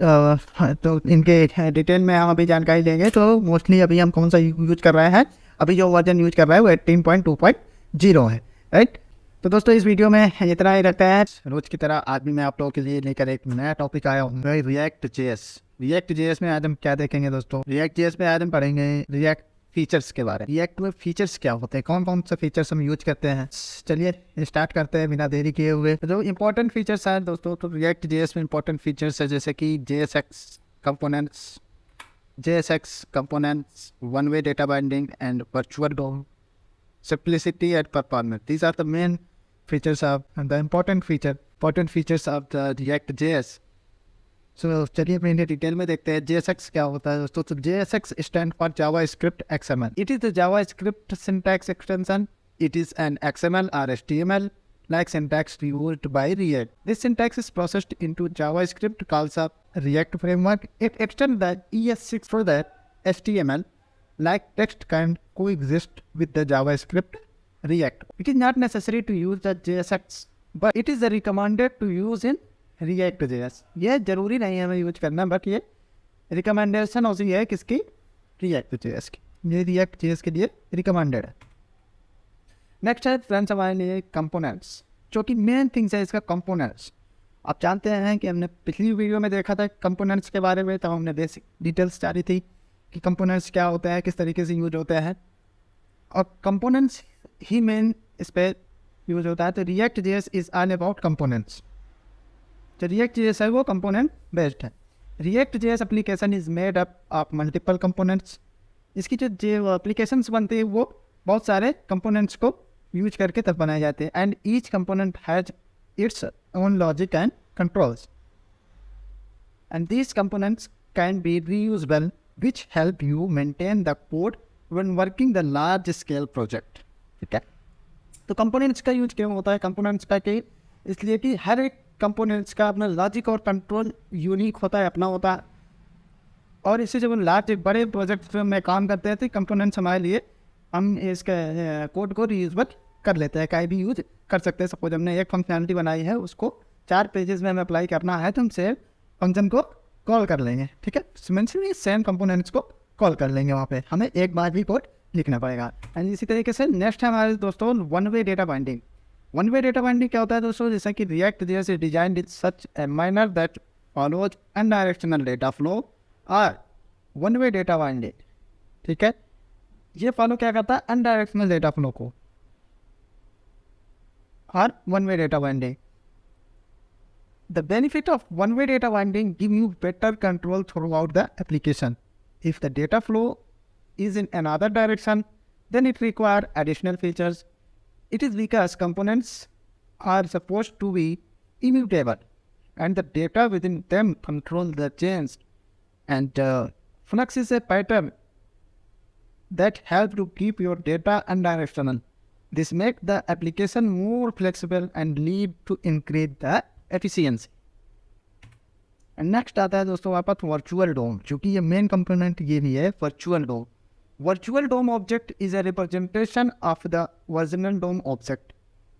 तो इनके डिटेल में हम अभी जानकारी लेंगे। तो मोस्टली अभी हम कौन सा यूज कर रहे हैं, अभी जो वर्जन यूज कर रहा है वो 18.2.0 है, राइट। तो दोस्तों इस वीडियो में इतना ही रखता है। रोज की तरह आज भी मैं आप लोगों के लिए लेकर एक नया टॉपिक आया हूँ, रिएक्ट जेएस। रिएक्ट जेएस में आज हम क्या देखेंगे दोस्तों, रिएक्ट जेएस में आज हम पढ़ेंगे रिएक्ट फीचर्स के बारे में। रिएक्ट में फीचर्स क्या होते हैं, कौन कौन से फीचर्स हम यूज करते हैं। चलिए स्टार्ट करते हैं बिना देरी किए हुए। जो इंपॉर्टेंट फीचर्स हैं दोस्तों, तो रिएक्ट जेएस में इंपॉर्टेंट फीचर्स है जैसे कि JSX components, one-way data binding and virtual DOM, simplicity and performance. These are the main features of the important features of the React.js. So चलिए अपने डिटेल में देखते हैं JSX क्या होता है दोस्तों। तो JSX stand for JavaScript XML. It is the JavaScript syntax extension. It is an XML or HTML like syntax used by React. This syntax is processed into JavaScript calls of React framework. It extends the ES6 for that HTML like text can coexist with the JavaScript React. It is not necessary to use the JSX, but it is recommended to use in React.js. ये जरूरी नहीं है हमें use करना, but ये recommendation होती है किसकी, React.js की। ये React.js के लिए रिकमेंडेड है। नेक्स्ट है फ्रेंड्स हमारे लिए कंपोनेंट्स, जो कि मेन थिंग्स है इसका कंपोनेंट्स। आप जानते हैं कि हमने पिछली वीडियो में देखा था कंपोनेंट्स के बारे में, तो हमने बेसिक डिटेल्स जारी थी कि कंपोनेंट्स क्या होता है, किस तरीके से यूज होते हैं, और कंपोनेंट्स ही मेन इस पर यूज होता है। तो React.js is all about components. जो React.js है वो कंपोनेंट बेस्ड है। React.js application is made up of multiple components. इसकी जो एप्लीकेशंस बनती है वो बहुत सारे कंपोनेंट्स को यूज करके तब बनाए जाते हैं। And each component has its own logic and controls, and these components can B reusable which help you maintain the code when working the large scale project. ठीक है, तो कंपोनेंट्स का यूज क्यों होता है, कंपोनेंट्स का कि इसलिए कि हर एक कंपोनेंट्स का अपना लॉजिक और कंट्रोल यूनिक होता है, अपना होता है। और इससे जब हम लार्ज बड़े प्रोजेक्ट में काम करते हैं तो कंपोनेंट्स हमारे लिए हम इसके कोड को रीयूजेबल कर लेते हैं, कहीं भी यूज कर सकते हैं। सपोज हमने एक फंक्शनलिटी बनाई है, उसको 4 पेजेस में हमें अप्लाई करना है, तो हम सेम फंक्शन को कॉल कर लेंगे। ठीक है, सेम कंपोनेंट्स को कॉल कर लेंगे, वहाँ पे हमें एक बार भी कोड लिखना पड़ेगा। एंड इसी तरीके से नेक्स्ट है हमारे दोस्तों one way data binding. One way data binding क्या होता है दोस्तों, जैसा कि React.js is designed in such a manner that follows undirectional data flow or one way data binding। ठीक है, ये फॉलो क्या करता है, अनडायरेक्शनल डेटा फ्लो को और one way data binding. The benefit of one way data binding give you better control through out the application. If the data flow is in another direction, then it requires additional features. It is because components are supposed to be immutable and the data within them control the change. And Flux is a pattern that help to keep your data undirectional. This makes the application more flexible and lead to increase the efficiency. And next आता है दोस्तों हमारे पास virtual डोम, क्योंकि ये main component ये भी है virtual dome. Virtual DOM object is a representation of the original DOM object.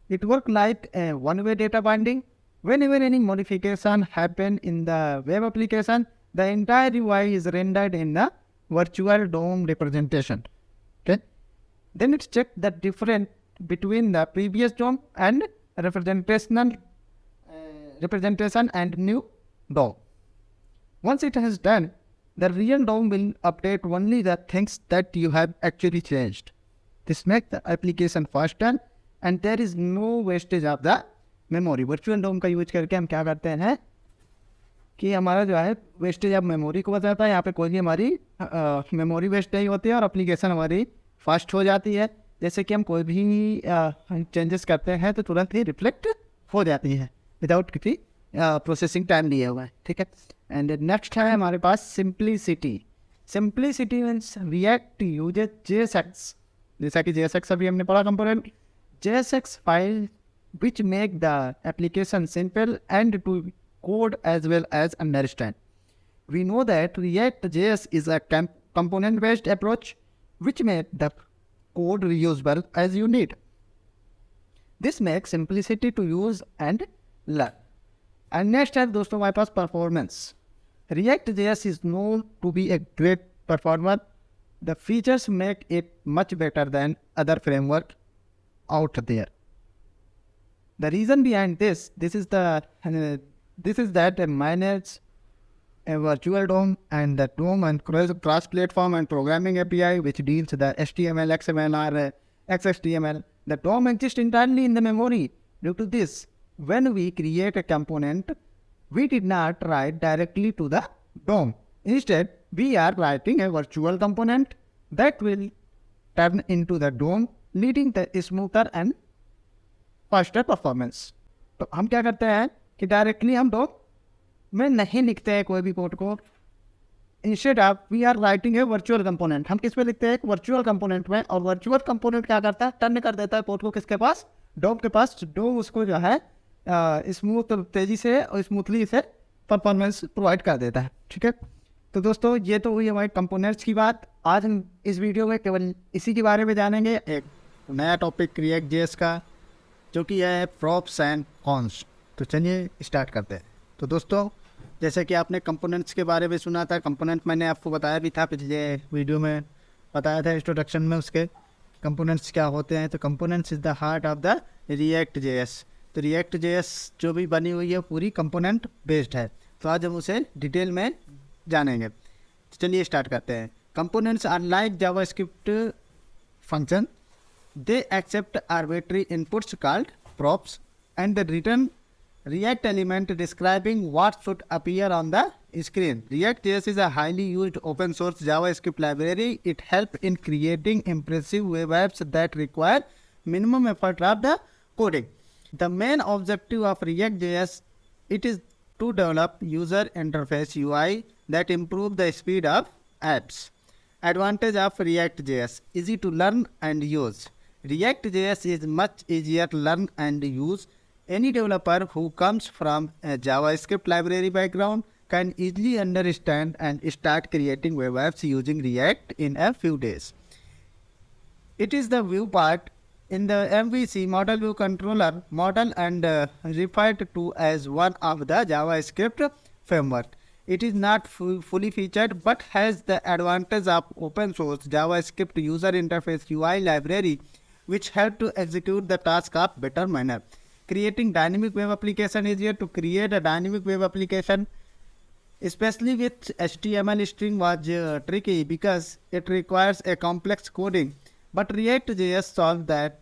It works like a one-way data binding. Whenever any modification happen in the web application, the entire UI is rendered in the virtual DOM representation. Okay. Then it's check the difference between the previous DOM and representation and new DOM. Once it has done, the real DOM will update only the things that you have actually changed. This makes the application faster and there is no wastage of the memory. Virtual DOM का use करके हम क्या करते हैं कि हमारा जो है वेस्टेज ऑफ मेमोरी को बताता है. यहाँ पे कोई भी हमारी मेमोरी वेस्ट नहीं होती है और एप्लीकेशन हमारी फास्ट हो जाती है. जैसे कि हम कोई भी चेंजेस करते हैं तो तुरंत ही रिफ्लेक्ट हो जाती है विदाउट किसी प्रोसेसिंग टाइम लिए हुआ है. ठीक है. एंड नेक्स्ट है हमारे पास simplicity. Simplicity means React uses JSX. जैसा कि JSX अभी हमने पढ़ा component. JSX file which make the application simple and to code as well as understand. We know that React.js is a component-based approach which makes the code reusable as you need. This makes simplicity to use and learn. And next है दोस्तों हमारे पास performance. React.js is known to be a great performer. The features make it much better than other framework out there. The reason behind this is that manage a virtual DOM and the DOM and cross-platform and programming API which deals with the HTML, XML or XHTML. The DOM exists entirely in the memory. Due to this, when we create a component, we did not write directly to the DOM. Instead, we are writing a virtual component that will turn into the DOM, leading to smoother and faster performance. तो हम क्या करते हैं कि directly हम Dom में नहीं लिखते हैं कोई भी कोड को. Instead of we are writing a virtual component. हम किस में लिखते हैं? एक वर्चुअल कंपोनेंट में. और वर्चुअल कंपोनेंट क्या करता है? टर्न कर देता है कोड को किसके पास? डॉम के पास. डॉम उसको जो है स्मूथ तेजी से और स्मूथली से परफॉर्मेंस प्रोवाइड कर देता है. ठीक है. तो दोस्तों ये तो हुई हमारे कंपोनेंट्स की बात. आज हम इस वीडियो में केवल इसी के बारे में जानेंगे. एक नया टॉपिक React.js का जो कि है प्रॉप्स एंड कॉन्स. तो चलिए स्टार्ट करते हैं. तो दोस्तों जैसे कि आपने कंपोनेंट्स के बारे में सुना था, कंपोनेंट मैंने आपको बताया भी था पिछले वीडियो में, बताया था इंट्रोडक्शन में उसके कंपोनेंट्स क्या होते हैं. तो components is the heart of the React.js. तो React.js जो भी बनी हुई है पूरी कंपोनेंट बेस्ड है. तो आज हम उसे डिटेल में जानेंगे. तो चलिए स्टार्ट करते हैं. Components are like JavaScript function. They accept arbitrary inputs called props and the return React element describing what should appear on the screen. React.js is a highly used open source JavaScript library. It helps in creating impressive web apps that require minimum effort of the coding. The main objective of React.js it is to develop user interface UI that improve the speed of apps. Advantage of React.js: easy to learn and use. React.js is much easier to learn and use. Any developer who comes from a JavaScript library background can easily understand and start creating web apps using React in a few days. It is the view part in the MVC model view controller model and referred to as one of the JavaScript framework. It is not fully featured but has the advantage of open source JavaScript user interface UI library which help to execute the task of better manner. Creating dynamic web application is easier. To create a dynamic web application, especially with HTML string, was tricky because it requires a complex coding. But React.js solves that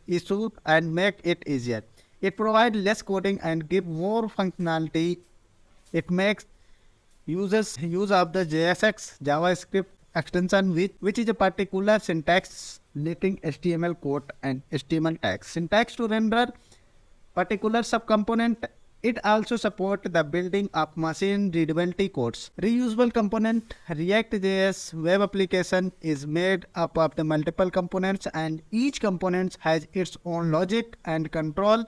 issue and make it easier. It provides less coding and give more functionality. It makes users use of the JSX JavaScript extension which is a particular syntax letting HTML code and HTML tags. Syntax to render particular subcomponent It also supports the building of machine readability codes. Reusable component. React.js web application is made up of the multiple components, and each component has its own logic and control.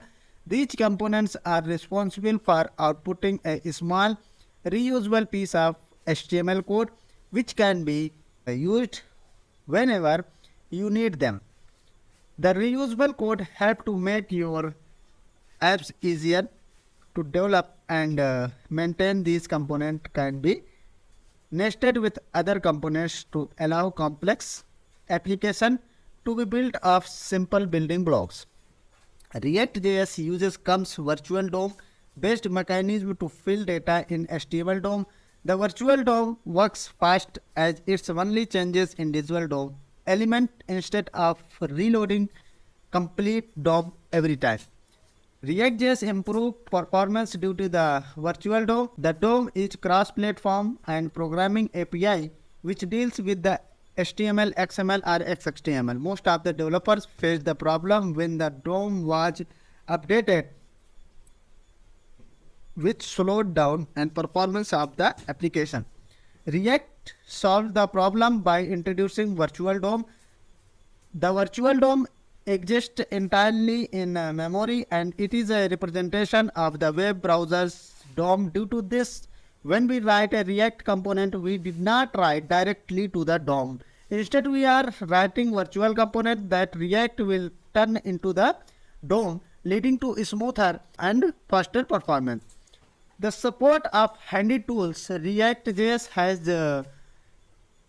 These components are responsible for outputting a small reusable piece of HTML code which can be used whenever you need them. The reusable code help to make your apps easier to develop and maintain. These components can be nested with other components to allow complex application to be built of simple building blocks. React.js uses comes virtual DOM based mechanism to fill data in HTML DOM. The virtual DOM works fast as it only changes individual DOM element instead of reloading complete DOM every time. React.js improves performance due to the virtual DOM. The DOM is cross-platform and programming API which deals with the HTML, XML or XHTML. Most of the developers face the problem when the DOM was updated, which slowed down and performance of the application. React solved the problem by introducing virtual DOM. The virtual DOM exists entirely in memory, and it is a representation of the web browser's DOM. Due to this, when we write a React component, we did not write directly to the DOM. Instead, we are writing virtual component that React will turn into the DOM, leading to smoother and faster performance. The support of handy tools. React.js has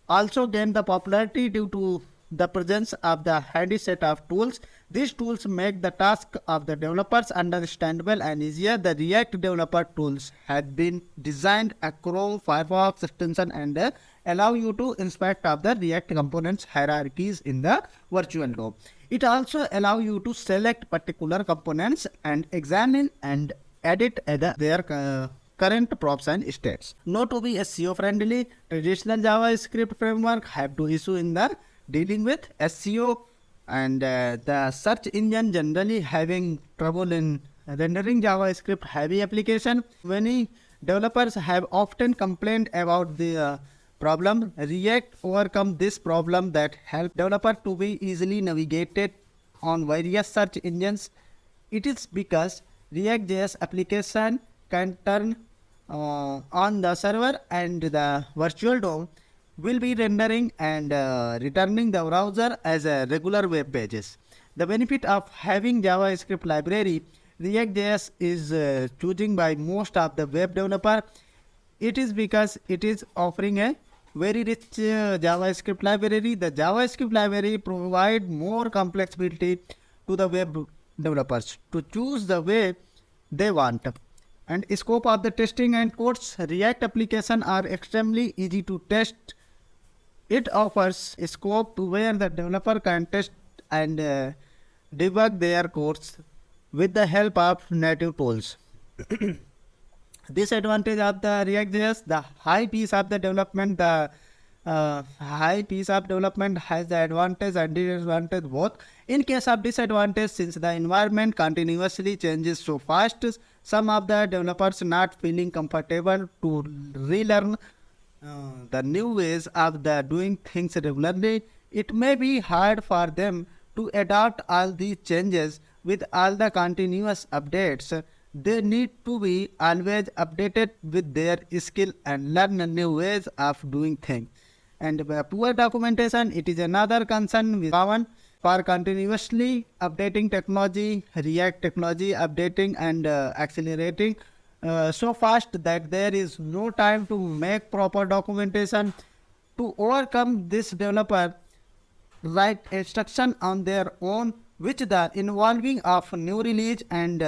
also gained the popularity due to the presence of the handy set of tools. These tools make the task of the developers understandable and easier. The React developer tools have been designed a Chrome, Firefox extension and allow you to inspect of the React components hierarchies in the virtual DOM. It also allow you to select particular components and examine and edit their current props and states. Now, to be SEO friendly, traditional JavaScript framework have to issue in the dealing with SEO, and the search engine generally having trouble in rendering JavaScript heavy application. Many developers have often complained about the problem. React overcome this problem that help developer to be easily navigated on various search engines. It is because React.js application can turn on the server, and the virtual DOM will be rendering and returning the browser as a regular web pages. The benefit of having JavaScript library, React.js is choosing by most of the web developer. It is because it is offering a very rich JavaScript library. The JavaScript library provide more complexity to the web developers to choose the way they want. And scope of the testing and codes. React applications are extremely easy to test. It offers a scope to where the developer can test and debug their codes with the help of native tools. Disadvantage of the React.js, the high piece of the development. The high piece of development has the advantage and disadvantage both. In case of disadvantage, since the environment continuously changes so fast, some of the developers not feeling comfortable to relearn the new ways of the doing things regularly. It may be hard for them to adopt all these changes with all the continuous updates. They need to be always updated with their skill and learn new ways of doing things. And poor documentation, it is another concern with common for continuously updating technology. React technology updating and accelerating so fast that there is no time to make proper documentation. To overcome this, developer write instruction on their own, which the involving of new release and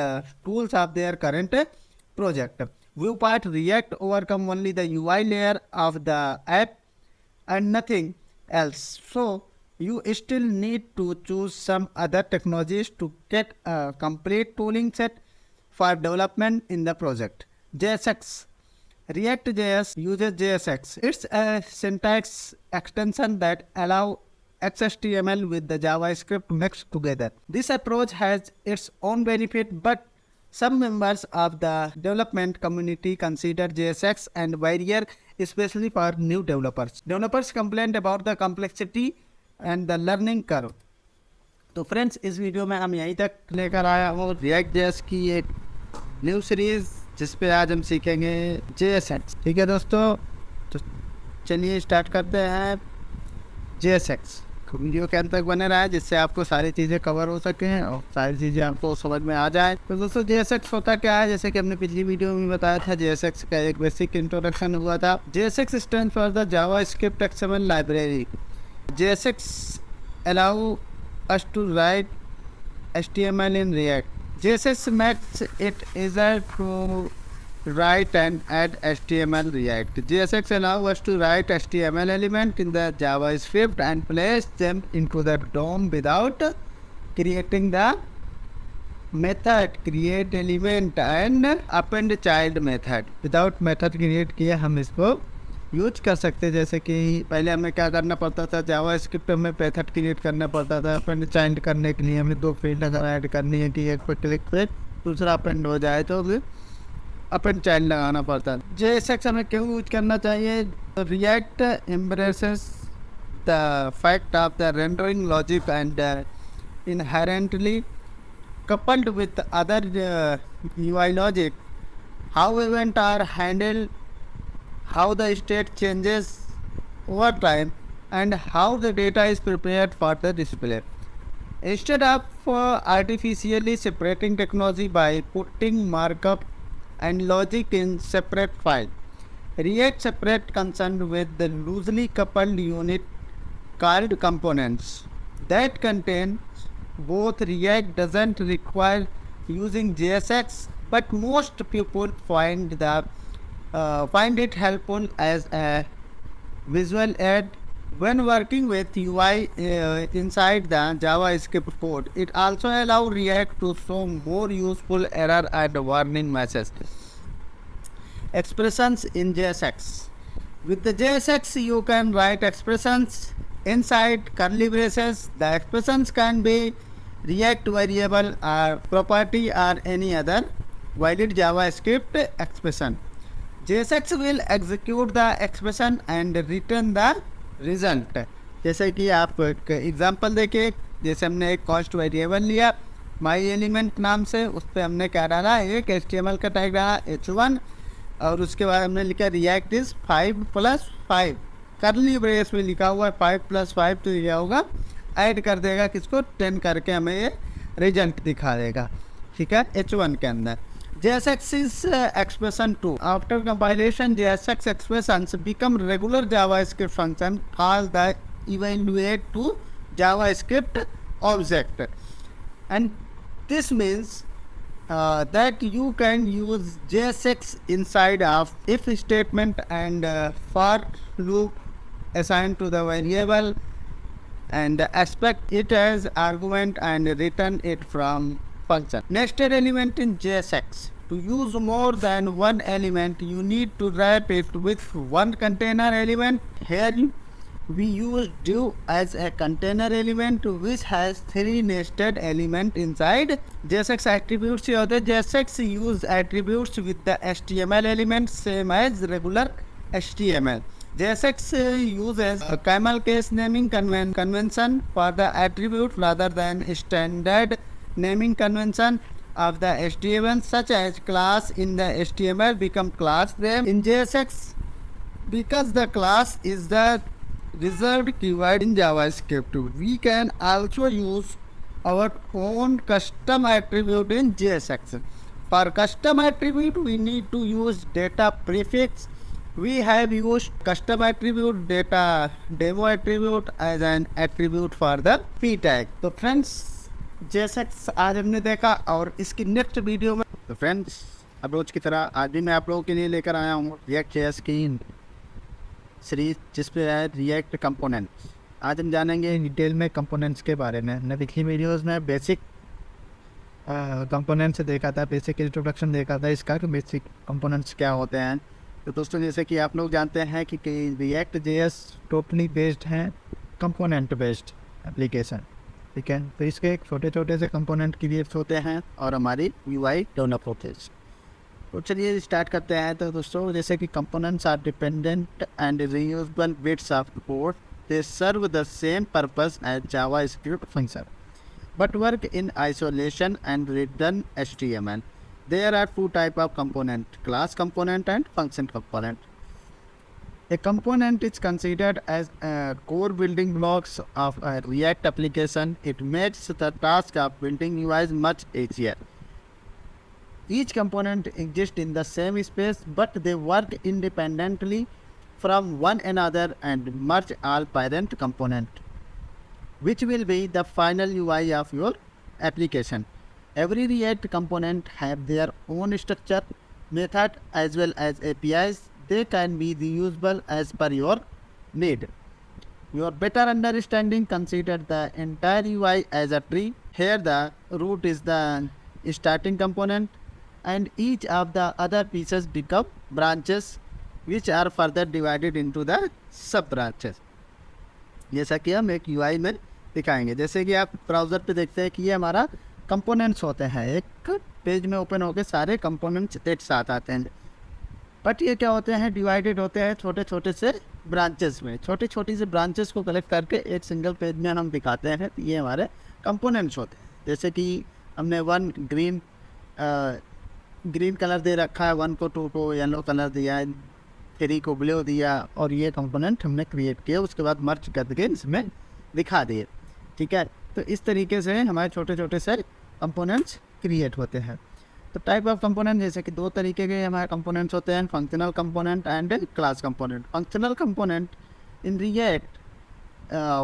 tools of their current project. Viewport React overcome only the UI layer of the app and nothing else. So you still need to choose some other technologies to get a complete tooling set for development in the project. JSX. React.js uses JSX. It's a syntax extension that allows XHTML with the JavaScript mixed together. This approach has its own benefit, but Some members of the development community consider JSX and barrier, especially for new developers. Developers complain about the complexity and the learning curve. तो friends, इस video में हम यहीं तक लेकर आया हूँ React.js की एक न्यू सीरीज़, जिस पे आज हम सीखेंगे JSX। ठीक है दोस्तों, तो चलिए स्टार्ट करते हैं JSX। वीडियो के अंत तक बने रहा है, जिससे आपको सारी चीज़ें कवर हो सकें और सारी चीज़ें आपको समझ में आ जाए। तो दोस्तों, JSX होता क्या है? जैसे कि हमने पिछली वीडियो में बताया था, JSX का एक बेसिक इंट्रोडक्शन हुआ था। JSX stand for the JavaScript XML library. JSX allow us to write HTML in React. JSX makes it easier to write and add HTML React. JSX allows us to write HTML element in the JavaScript and place them into the DOM without creating the method create element and append child method. Without method create किए हम इसको use कर सकते हैं। जैसे कि पहले हमें क्या करना पड़ता था, जावास्क्रिप्ट में मेथड क्रिएट करना पड़ता था। अपेंड चाइल्ड करने के लिए हमें दो फील्ड अगर ऐड करनी है कि एक पर क्लिक पे दूसरा अपेंड हो जाए तो अपेंड चाइल्ड लगाना पड़ता है। JSX हमें क्यों यूज करना चाहिए? React embraces the fact of the rendering logic and inherently coupled with other UI logic, how events are handled, how the state changes over time, and how the data is prepared for the display. Instead of artificially separating technology by putting markup and logic in separate files, React separate concerned with the loosely coupled unit called components that contain both. React doesn't require using JSX, but most people find it helpful as a visual aid when working with UI inside the JavaScript code. It also allows React to show more useful error and warning messages. Expressions in JSX. With the JSX, you can write expressions inside curly braces. The expressions can be React variable or property or any other valid JavaScript expression. JSX will execute the expression and return the result. जैसे कि आप एक example देखिए, जैसे हमने एक cost variable लिया माई element नाम से, उस पर हमने क्या डाला, एक HTML का टैग डाला h1 और उसके बाद हमने लिखा React is 5+5, करली ब्रेस में लिखा हुआ है 5+5, तो यह होगा ऐड कर देगा किसको, 10 करके हमें ये रिजल्ट दिखा देगा। ठीक है, h1 के अंदर। JSX is expression 2. After compilation, JSX expressions become regular JavaScript function called the evaluate to JavaScript object, and this means that you can use JSX inside of if statement and for loop assigned to the variable and expect it as argument and return it from function. Nested element in JSX. To use more than one element, you need to wrap it with one container element. Here we use div as a container element which has 3 nested elements inside. JSX attributes here. The JSX use attributes with the HTML elements same as regular HTML. JSX uses a camel case naming convention for the attribute rather than standard naming convention of the HTML, such as class in the HTML become class name in JSX because the class is the reserved keyword in JavaScript. We can also use our own custom attribute in JSX. For custom attribute, we need to use data prefix. We have used custom attribute data demo attribute as an attribute for the p tag. तो friends, JSX आज हमने देखा और इसकी next video में, तो friends अब रोज की तरह आज भी मैं आप लोगों के लिए लेकर आया हूँ React.js की सीरीज, जिस पे है React कंपोनेंट्स। आज हम जानेंगे डिटेल में कंपोनेंट्स के बारे में। हमने पिछली वीडियोज़ में बेसिक कंपोनेंट्स देखा था, बेसिक इंट्रोडक्शन देखा था इसका कि बेसिक कंपोनेंट्स क्या होते हैं। तो दोस्तों, जैसे कि आप लोग जानते हैं कि React.js टोटली बेस्ड हैं कंपोनेंट बेस्ड एप्लीकेशन। ठीक है। तो इसके छोटे छोटे से कंपोनेंट क्रिएट होते हैं और हमारी UI डेवलप होते हैं। तो चलिए स्टार्ट करते हैं। तो दोस्तों जैसे कि components are dependent and reusable bits of code, they serve the same purpose as JavaScript function but work in isolation and written HTML. There are two types of component, class component and function component. A component is considered as core building blocks of a React application. It makes the task of building UIs much easier. Each component exists in the same space, but they work independently from one another and merge all parent components, which will be the final UI of your application. Every React component have their own structure, method as well as APIs. They can be reusable as per your need. Your better understanding, consider the entire UI as a tree. Here the root is the starting component and each of the other pieces become branches which are further divided into the sub branches. जैसा कि हम एक UI में दिखाएंगे। जैसे कि आप browser पे देखते हैं कि ये हमारा कंपोनेंट्स होते हैं, एक पेज में ओपन होकर सारे कंपोनेंट्स एक साथ आते हैं, बट ये क्या होते हैं, डिवाइडेड होते हैं छोटे छोटे से ब्रांचेस में। छोटी छोटी से ब्रांचेस को कलेक्ट करके एक सिंगल पेज में हम दिखाते हैं। तो ये हमारे कंपोनेंट्स होते हैं। जैसे कि हमने वन ग्रीन कलर दे रखा है, 1 को 2 को येलो कलर दिया है, 3 को ब्लू दिया, और ये कंपोनेंट हमने क्रिएट किया, उसके बाद मर्ज करके इसमें दिखा दिए। ठीक है, तो इस तरीके से हमारे छोटे छोटे से कंपोनेंट्स क्रिएट होते हैं। तो टाइप ऑफ कंपोनेंट जैसे कि 2 तरीके के हमारे कंपोनेंट्स होते हैं, functional component and class component. Functional component in React,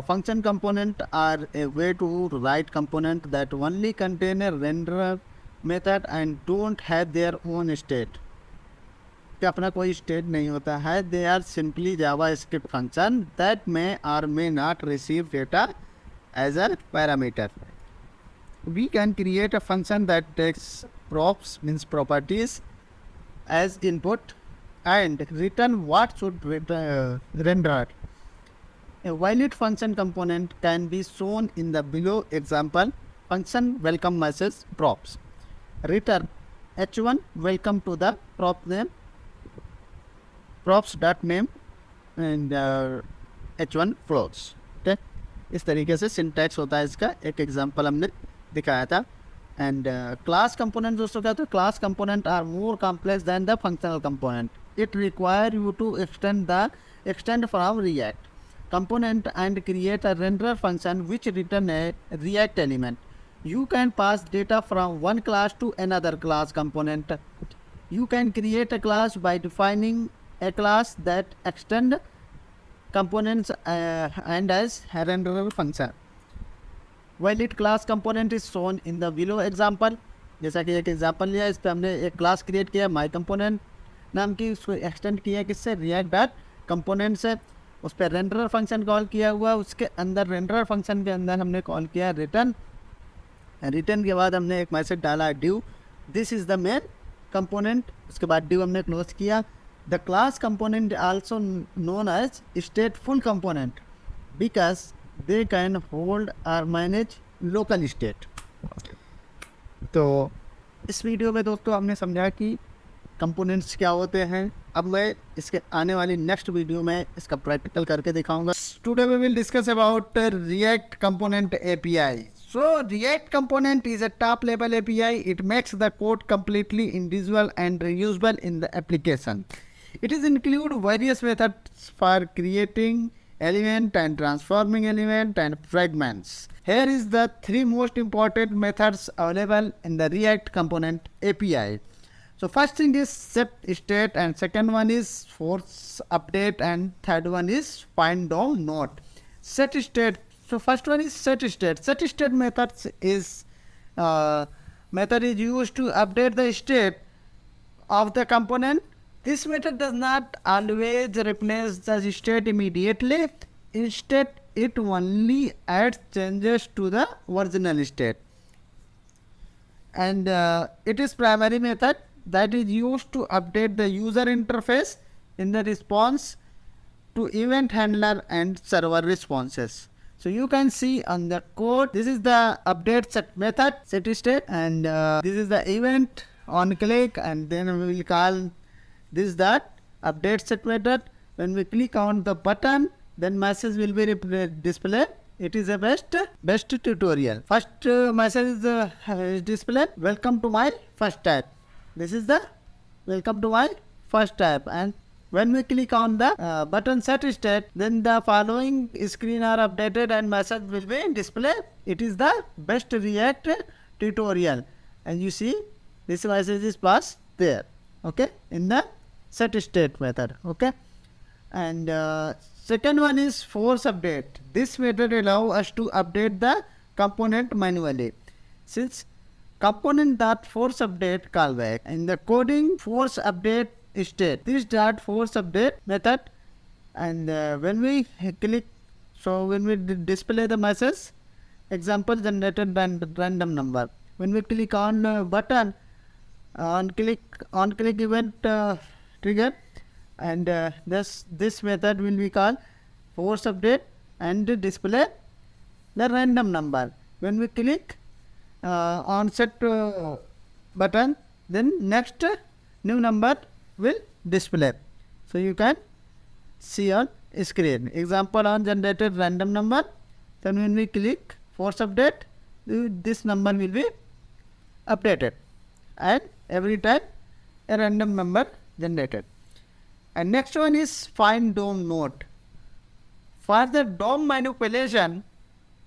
function component are a way to write component that only contain a renderer method and don't have their own state। कि अपना कोई स्टेट नहीं होता है। They are simply JavaScript function that may or may not receive data as a parameter. We can create a function that takes props means properties as input and return what should render। A valid function component can be shown in the below example. Function welcome message props, return h1 welcome to the prop name, props.name and h1 floats। ठीक है, इस तरीके से syntax होता है इसका। एक example हमने दिखाया था। एंड क्लास कंपोनेंट दोस्तों क्या होता है, class component are more complex than the functional component. It require you to extend from React component and create a renderer function which return a React element. You can pass data from one class to another class component. You can create a class by defining a class that extend components and as a renderer function. Valid class component is shown in the below example। जैसा कि एक example लिया, इस पर हमने एक class create किया माई component नाम की, उसको एक्सटेंड किया किससे, रिएक्ट डॉट कंपोनेंट से। उस पर रेंडरर फंक्शन कॉल किया हुआ, उसके अंदर रेंडरर फंक्शन के अंदर हमने कॉल किया रिटर्न। रिटर्न के बाद हमने एक मैसेज डाला div, this is the main component. उसके बाद ड्यू हमने क्लोज किया। The class component also known as stateful component because they can hold or manage local state। तो इस वीडियो में दोस्तों हमने समझा कि कंपोनेंट्स क्या होते हैं। अब मैं इसके आने वाली नेक्स्ट वीडियो में इसका प्रैक्टिकल करके दिखाऊंगा। Today we will discuss about React component API। So React component is a top level API. It makes the code completely individual and reusable in the application. It is include various methods for creating element and transforming element and fragments. Here is the 3 most important methods available in the React component API. So first thing is set state, and second one is force update, and third one is find down node. Set state. So first one is set state. Set state methods is method is used to update the state of the component. This method does not always replace the state immediately. Instead, it only adds changes to the original state. And it is primary method that is used to update the user interface in the response to event handler and server responses. So you can see on the code, this is the update set method, set state, and this is the event on click, and then we will call this that update set method. When we click on the button, then message will be displayed. It is a best tutorial. First message is displayed. Welcome to my first tab. This is the welcome to my first tab, and when we click on the button set state, then the following screen are updated and message will be displayed. It is the best React tutorial, and you see this message is passed there, okay, in the set state method, okay. And second one is force update. This method allow us to update the component manually. Since component dot force update callback in the coding force update state, this dot force update method, and when we click, so when we display the message, example generated random number, when we click on button, on click event trigger, and this method will be called force update and display the random number. When we click on set button, then next new number will display. So you can see on screen. Example on generated random number. Then when we click force update, this number will be updated, and every time a random number generated. And next one is find DOM node. For the DOM manipulation,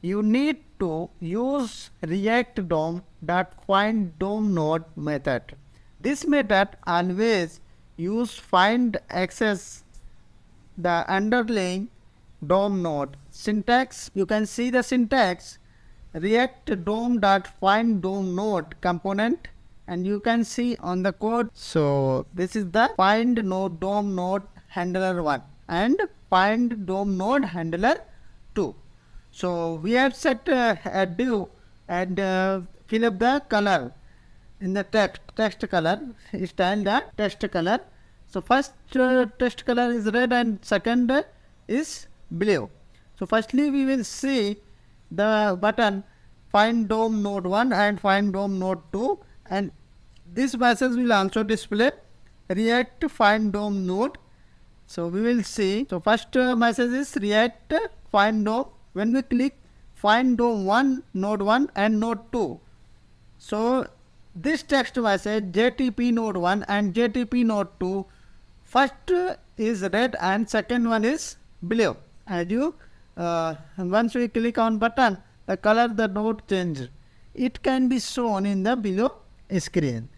you need to use React DOM find DOM node method. This method always use find access the underlying DOM node. Syntax, you can see the syntax React DOM find DOM node component, and you can see on the code. So this is the find node DOM node handler 1 and find DOM node handler 2. So we have set a div and fill up the color in the text color, style the text color. So first text color is red and second is blue. So firstly we will see the button find DOM node 1 and find DOM node 2, and this message will also display React find DOM node. So we will see. So first message is React find DOM. When we click find DOM 1, node 1 and node 2, so this text message JTP node 1 and JTP node 2, first is red and second one is blue. As you once we click on button, the color the node change. It can be shown in the below screen.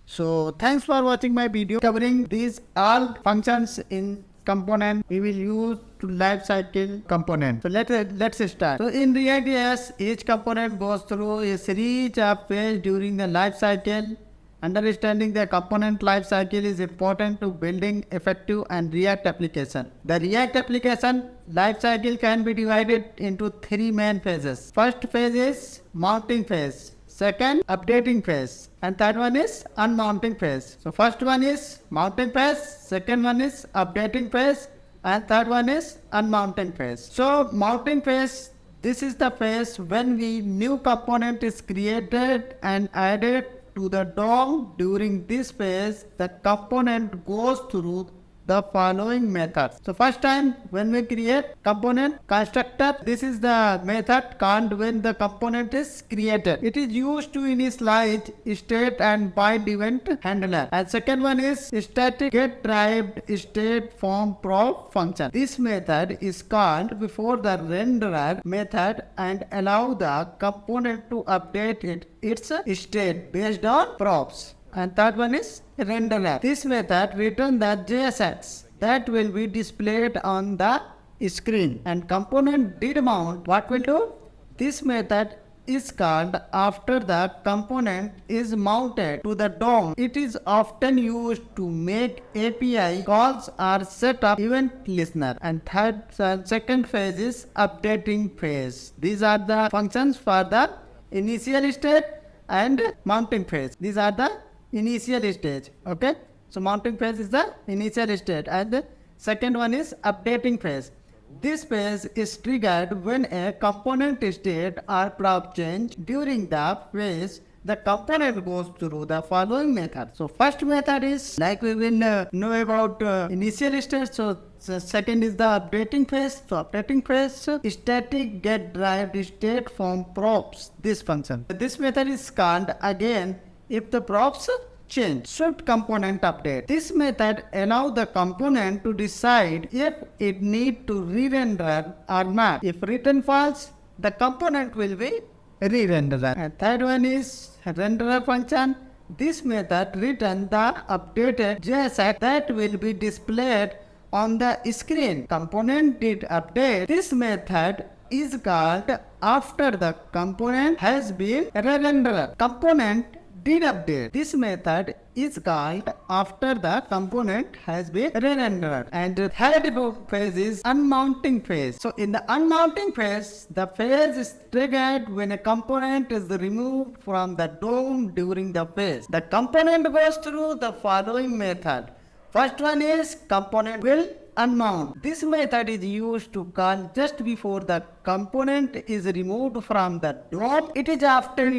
So thanks for watching my video covering these all functions in component we will use to lifecycle component. So let's start. So in React.js, each component goes through a series of phases during the lifecycle. Understanding the component lifecycle is important to building effective and React application. The React application lifecycle can be divided into three main phases. First phase is mounting phase. Second, updating phase, and third one is unmounting phase. So first one is mounting phase, second one is updating phase, and third one is unmounting phase. So mounting phase, this is the phase when new component is created and added to the DOM. During this phase, the component goes through the following methods. So first time when we create component constructor, this is the method called when the component is created. It is used to initialize state and bind event handler. And second one is static get derived state from prof function. This method is called before the renderer method and allow the component to update its state based on props. And third one is renderer. This method returns the JSX that will be displayed on the screen. And component did mount, what will do? This method is called after the component is mounted to the DOM. It is often used to make API calls or set up event listener. And second phase is updating phase. These are the functions for the initial state and mounting phase. These are the initial stage. Okay, so mounting phase is the initial state and the second one is updating phase. This phase is triggered when a component state or prop change. During the phase, the component goes through the following method. So first method is like we will know about initial state. So second is the updating phase. So updating phase, static get derived state from props. This function. This method is called again if the props change. Swift component update. This method allows the component to decide if it need to re-render or not. If return false, the component will be re-rendered. And third one is renderer function. This method return the updated JS that will be displayed on the screen. Component did update. This method is called after the component has been re-rendered. Component did update. This method is called after the component has been re-rendered. And the third phase is unmounting phase. So in the unmounting phase, the phase is triggered when a component is removed from the DOM during the phase. The component goes through the following method. First one is component will unmount. This method is used to call just before the component is removed from the DOM. It is often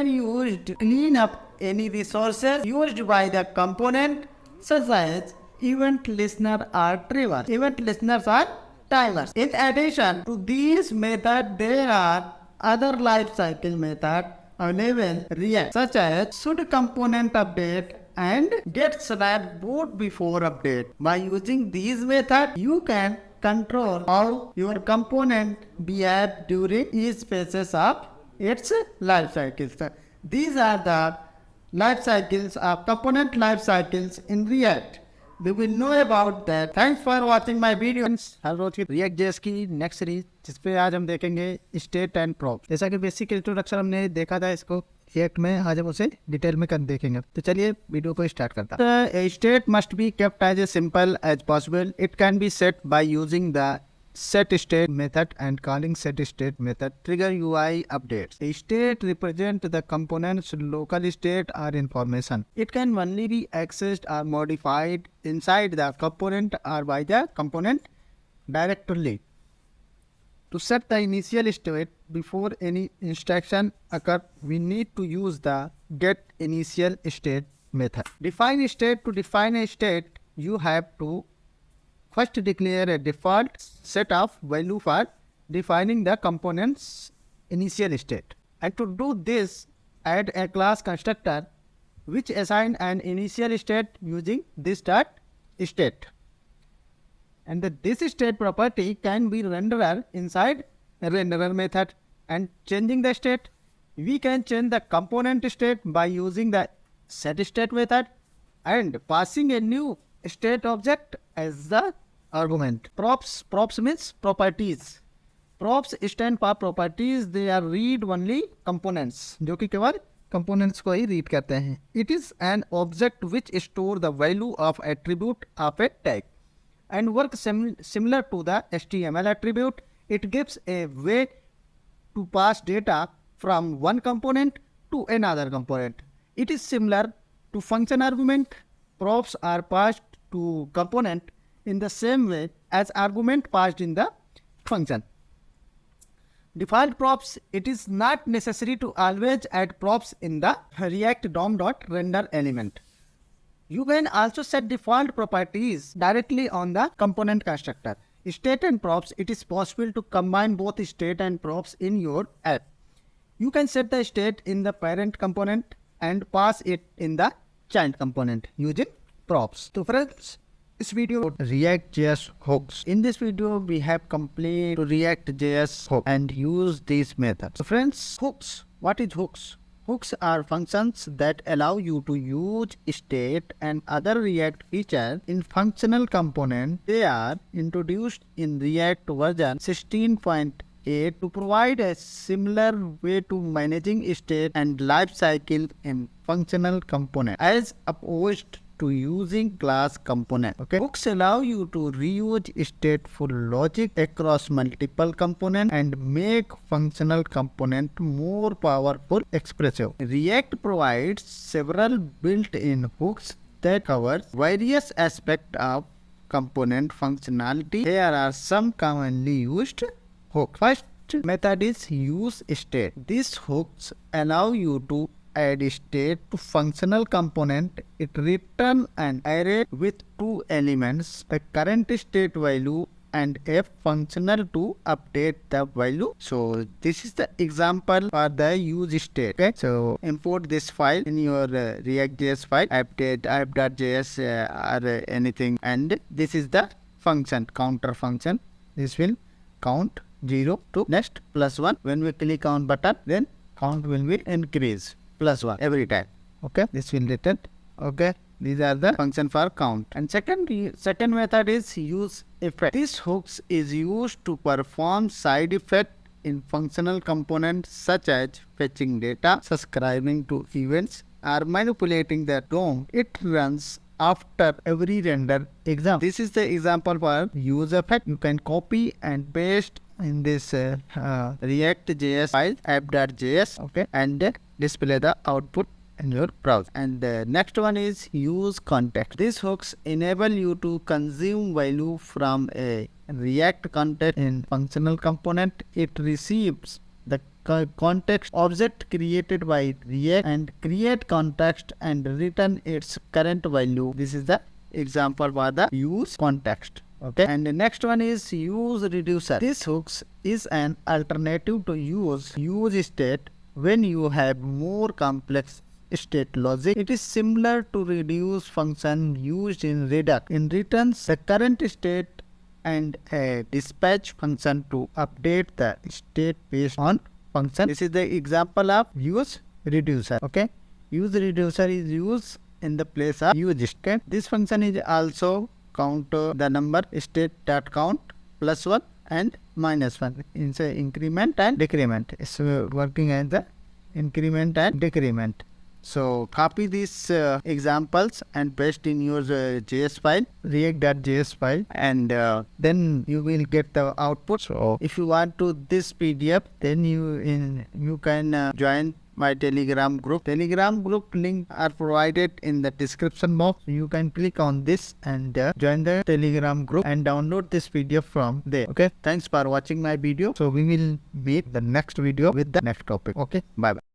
used to clean up any resources used by the component, such as event listener or trigger. Event listeners are timers. In addition to these methods, there are other lifecycle methods available in React, such as should component update and get snap boot before update. By using these methods, you can control how your component behave during each phases of its life cycles. These are the life cycles of component life cycles in React. We will know about that. Thanks for watching my video. हर रोज की React.js की next series जिसपे आज हम देखेंगे state and prop. जैसा कि basic introduction हमने देखा था इसको रिएक्ट में, आज हम उसे डिटेल में कर देखेंगे. तो चलिए वीडियो को स्टार्ट करता है. State must be kept as a simple as possible. It can be set by using the set state method and calling set state method trigger UI updates. A state represent the component's local state or information. It can only be accessed or modified inside the component or by the component directly. To set the initial state before any instruction occur, we need to use the get initial state method. Define state. To define a state, you have to first declare a default set of value for defining the component's initial state. And to do this, add a class constructor which assign an initial state using this dot state. And this state property can be rendered inside a renderer method. And changing the state, we can change the component state by using the set state method and passing a new state object as the argument. Props means properties. Props stand for properties. They are read only components, जो कि केवल components को ही read करते हैं. It is an object which store the value of attribute of a tag and works similar to the HTML attribute. It gives a way to pass data from one component to another component. It is similar to function argument. Props are passed to component in the same way as argument passed in the function. Default props. It is not necessary to always add props in the React DOM.render element. You can also set default properties directly on the component constructor. State and props. It is possible to combine both state and props in your app. You can set the state in the parent component and pass it in the child component using props. So friends, this video React.js hooks. In this video, we have completed React.js hook and use these methods. So friends, hooks. What is hooks? Hooks are functions that allow you to use state and other React features in functional component. They are introduced in React version 16.8 to provide a similar way to managing state and lifecycle in functional component as opposed to using class component. Okay, hooks allow you to reuse stateful logic across multiple components and make functional component more powerful, expressive. React provides several built-in hooks that cover various aspects of component functionality. Here are some commonly used hooks. First method is use state. These hooks allow you to add state to functional component. It return an array with two elements, the current state value and a functional to update the value. So this is the example for the use state. Okay, so import this file in your reactjs file, update app.js or anything, and this is the function, counter function. This will count 0 to next +1. When we click on button, then count will be increase +1 every time. Okay, this will return. Okay, these are the function for count. And second method is use effect. This hooks is used to perform side effect in functional components such as fetching data, subscribing to events, or manipulating the DOM. It runs after every render exam. This is the example for use effect. You can copy and paste in this reactjs file, app.js, okay, and display the output in your browser. And the next one is use context. These hooks enable you to consume value from a React context in functional component. It receives the context object created by React and create context and return its current value. This is the example for the use context. Okay, and the next one is use reducer. This hooks is an alternative to use state when you have more complex state logic. It is similar to reduce function used in Redux. It returns the current state and a dispatch function to update the state based on function. This is the example of use reducer. Okay, use reducer is used in the place of use state. This function is also count the number state.count +1 and -1. It's a increment and decrement. It's working as the increment and decrement. So copy these examples and paste in your JS file, react.js file, and then you will get the output. So if you want to this PDF, then you can join my Telegram group. Telegram group link are provided in the description box. You can click on this and join the Telegram group and download this PDF from there. Okay, thanks for watching my video. So we will meet the next video with the next topic. Okay, bye bye.